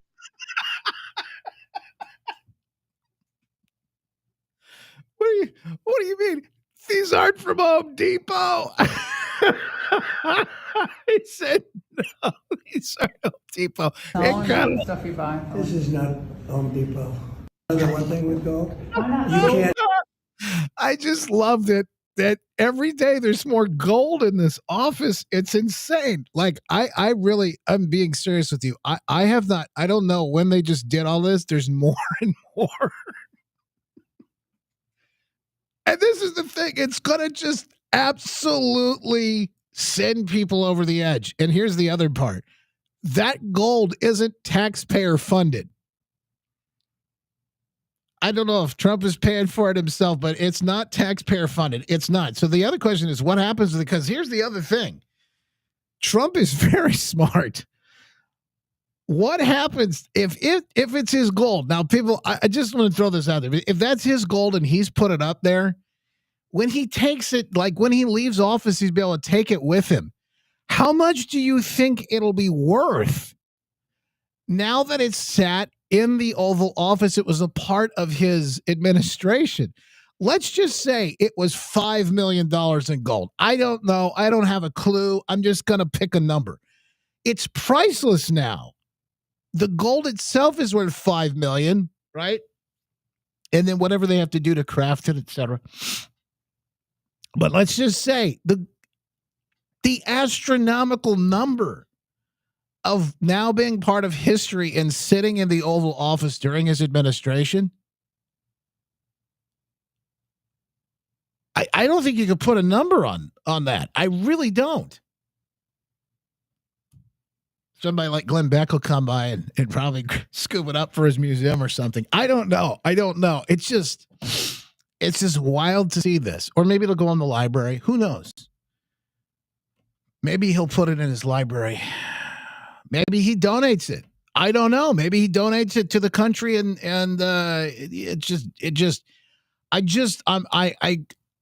What do you mean? These aren't from Home Depot. I said no. These are Home Depot. No, stuff you buy. This is not Home Depot. Another one thing with gold. Why not? You can't. I just loved it that every day there's more gold in this office. It's insane. Like I'm being serious with you. I don't know when they just did all this. There's more and more. And this is the thing. It's going to just absolutely send people over the edge. And here's the other part. That gold isn't taxpayer funded. I don't know if Trump is paying for it himself, but it's not taxpayer funded. It's not. So the other question is what happens because here's the other thing. Trump is very smart. What happens if it's his gold? Now, people, I just want to throw this out there. If that's his gold and he's put it up there, when he takes it, like when he leaves office, he's be able to take it with him. How much do you think it'll be worth now that it's sat in the Oval Office? It was a part of his administration. Let's just say it was $5 million in gold. I don't know. I don't have a clue. I'm just going to pick a number. It's priceless now. The gold itself is worth $5 million, right? And then whatever they have to do to craft it, etc. But let's just say the astronomical number of now being part of history and sitting in the Oval Office during his administration. I don't think you could put a number on that. I really don't. Somebody like Glenn Beck will come by and probably scoop it up for his museum or something. I don't know. It's just wild to see this. Or maybe it'll go in the library. Who knows? Maybe he'll put it in his library. Maybe he donates it. I don't know. Maybe he donates it to the country and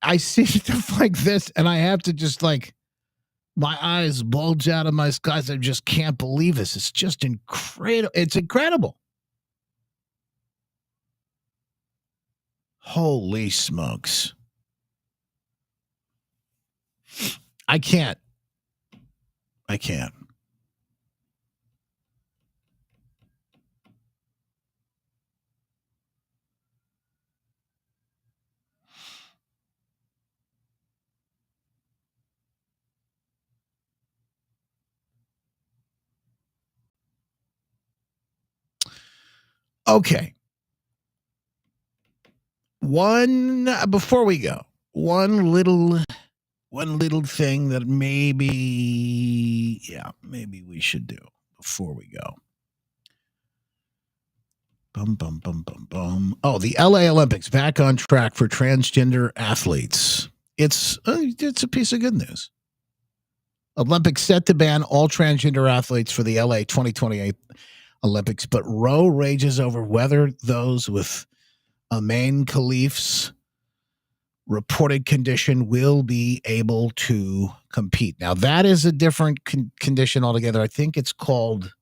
I see stuff like this and I have to just like my eyes bulge out of my skies. I just can't believe this. It's just incredible. It's incredible. Holy smokes. I can't. Okay. Before we go, one little thing that maybe we should do before we go. Bum, bum, bum, bum, bum. Oh, the LA Olympics back on track for transgender athletes. It's a piece of good news. Olympics set to ban all transgender athletes for the LA 2028 Olympics, but row rages over whether those with Amin Khalif's reported condition will be able to compete. Now, that is a different condition altogether. I think it's called,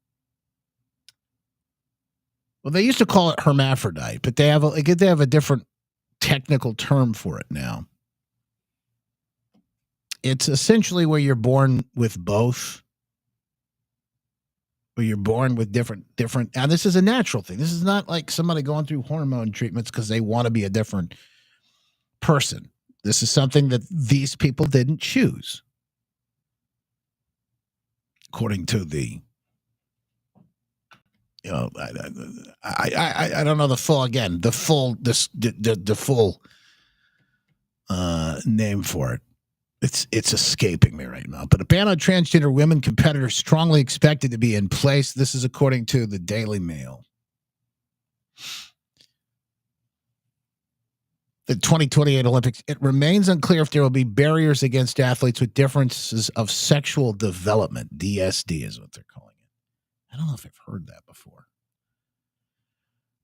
well, they used to call it hermaphrodite, but they have a different technical term for it now. It's essentially where you're born with both, where you're born with different, and this is a natural thing. This is not like somebody going through hormone treatments because they want to be a different person. This is something that these people didn't choose, according to the, I don't know the full name for it. It's escaping me right now. But a ban on transgender women competitors strongly expected to be in place. This is according to the Daily Mail. The 2028 Olympics, it remains unclear if there will be barriers against athletes with differences of sexual development. DSD is what they're calling it. I don't know if I've heard that before.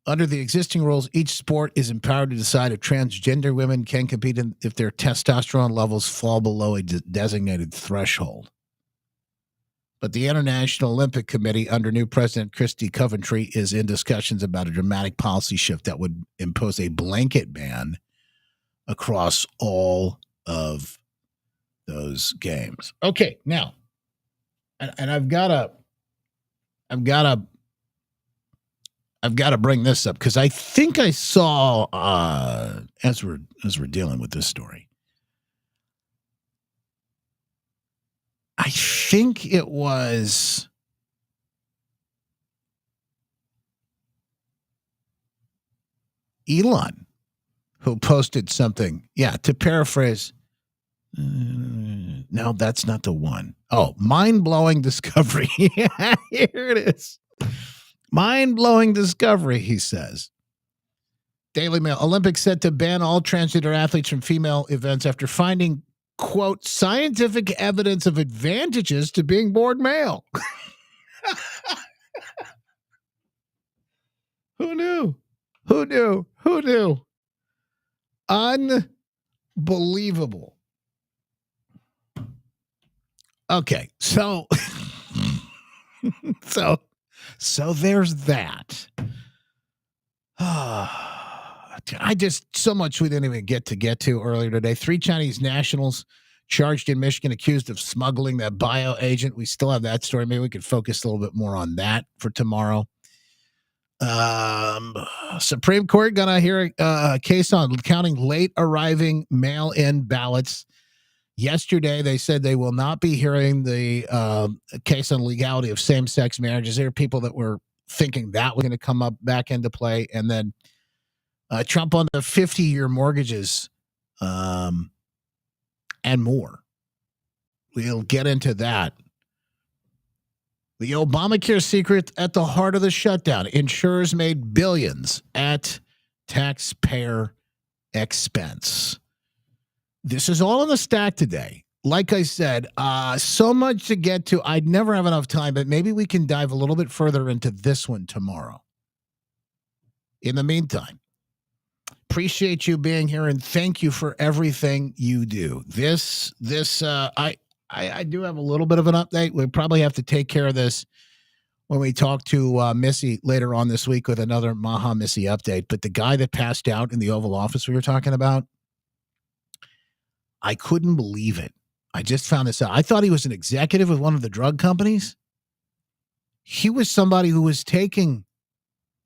Under the existing rules, each sport is empowered to decide if transgender women can compete if their testosterone levels fall below a designated threshold. But the International Olympic Committee, under new President Christy Coventry, is in discussions about a dramatic policy shift that would impose a blanket ban across all of those games. Okay, now, and I've got to bring this up because I think I saw as we're dealing with this story, I think it was Elon who posted something. Yeah, to paraphrase, no, that's not the one. Oh, mind-blowing discovery. Yeah, here it is. Mind-blowing discovery, he says. Daily Mail, Olympics set to ban all transgender athletes from female events after finding, quote, scientific evidence of advantages to being born male. Who knew? Unbelievable. Okay, so there's that. I just, so much we didn't even get to earlier today. 3 Chinese nationals charged in Michigan, accused of smuggling that bioagent. We still have that story. Maybe we could focus a little bit more on that for tomorrow. Supreme Court gonna hear a case on counting late arriving mail-in ballots. Yesterday, they said they will not be hearing the case on legality of same-sex marriages. There are people that were thinking that was going to come up back into play, and then Trump on the 50-year mortgages and more. We'll get into that. The Obamacare secret at the heart of the shutdown. Insurers made billions at taxpayer expense. This is all in the stack today. Like I said, so much to get to. I'd never have enough time, but maybe we can dive a little bit further into this one tomorrow. In the meantime, appreciate you being here and thank you for everything you do. I do have a little bit of an update. We probably have to take care of this when we talk to Missy later on this week with another Maha Missy update. But the guy that passed out in the Oval Office we were talking about, I couldn't believe it. I just found this out. I thought he was an executive with one of the drug companies. He was somebody who was taking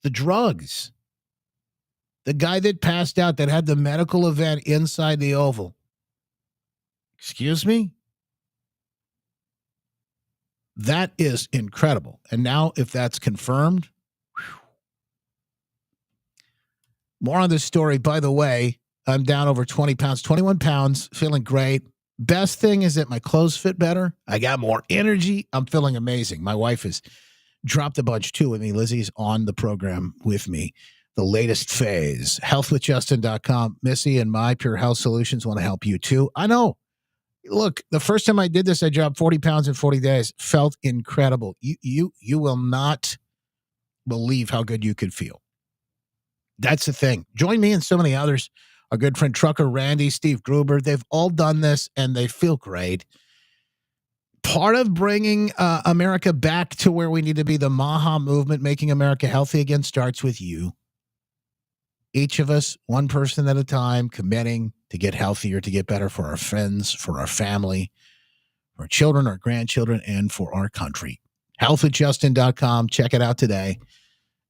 the drugs. The guy that passed out that had the medical event inside the Oval. Excuse me? That is incredible. And now if that's confirmed, more on this story. By the way, I'm down over 20 pounds, 21 pounds, feeling great. Best thing is that my clothes fit better. I got more energy. I'm feeling amazing. My wife has dropped a bunch too with me. Lizzie's on the program with me. The latest phase. Healthwithjustin.com. Missy and My Pure Health Solutions want to help you too. I know. Look, the first time I did this, I dropped 40 pounds in 40 days. Felt incredible. You will not believe how good you could feel. That's the thing. Join me and so many others. Our good friend Trucker Randy, Steve Gruber, they've all done this and they feel great. Part of bringing America back to where we need to be, the Maha movement, making America healthy again, starts with you. Each of us, one person at a time, committing to get healthier, to get better for our friends, for our family, for our children, our grandchildren, and for our country. Healthwithjustin.com. Check it out today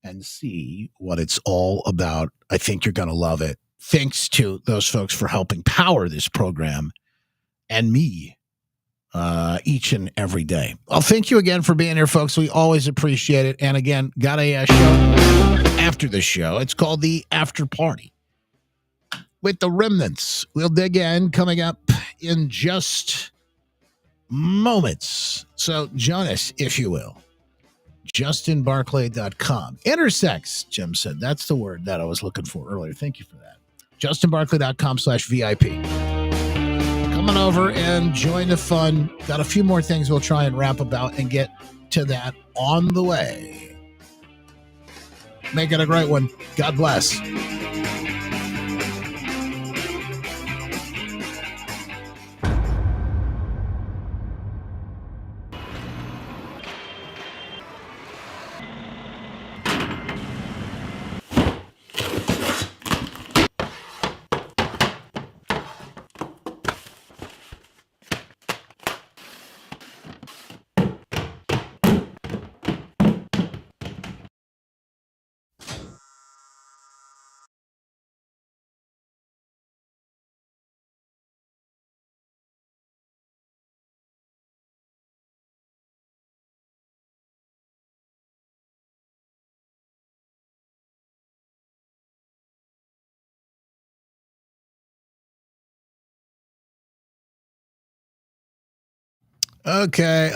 and see what it's all about. I think you're going to love it. Thanks to those folks for helping power this program and me each and every day. Well, thank you again for being here, folks. We always appreciate it. And again, got a show after the show. It's called The After Party with the Remnants. We'll dig in coming up in just moments. So join us, if you will. JustinBarclay.com. Intersex, Jim said. That's the word that I was looking for earlier. Thank you for that. JustinBarclay.com/VIP. Coming over and join the fun. Got a few more things we'll try and wrap about and get to that on the way. Make it a great one. God bless. Okay.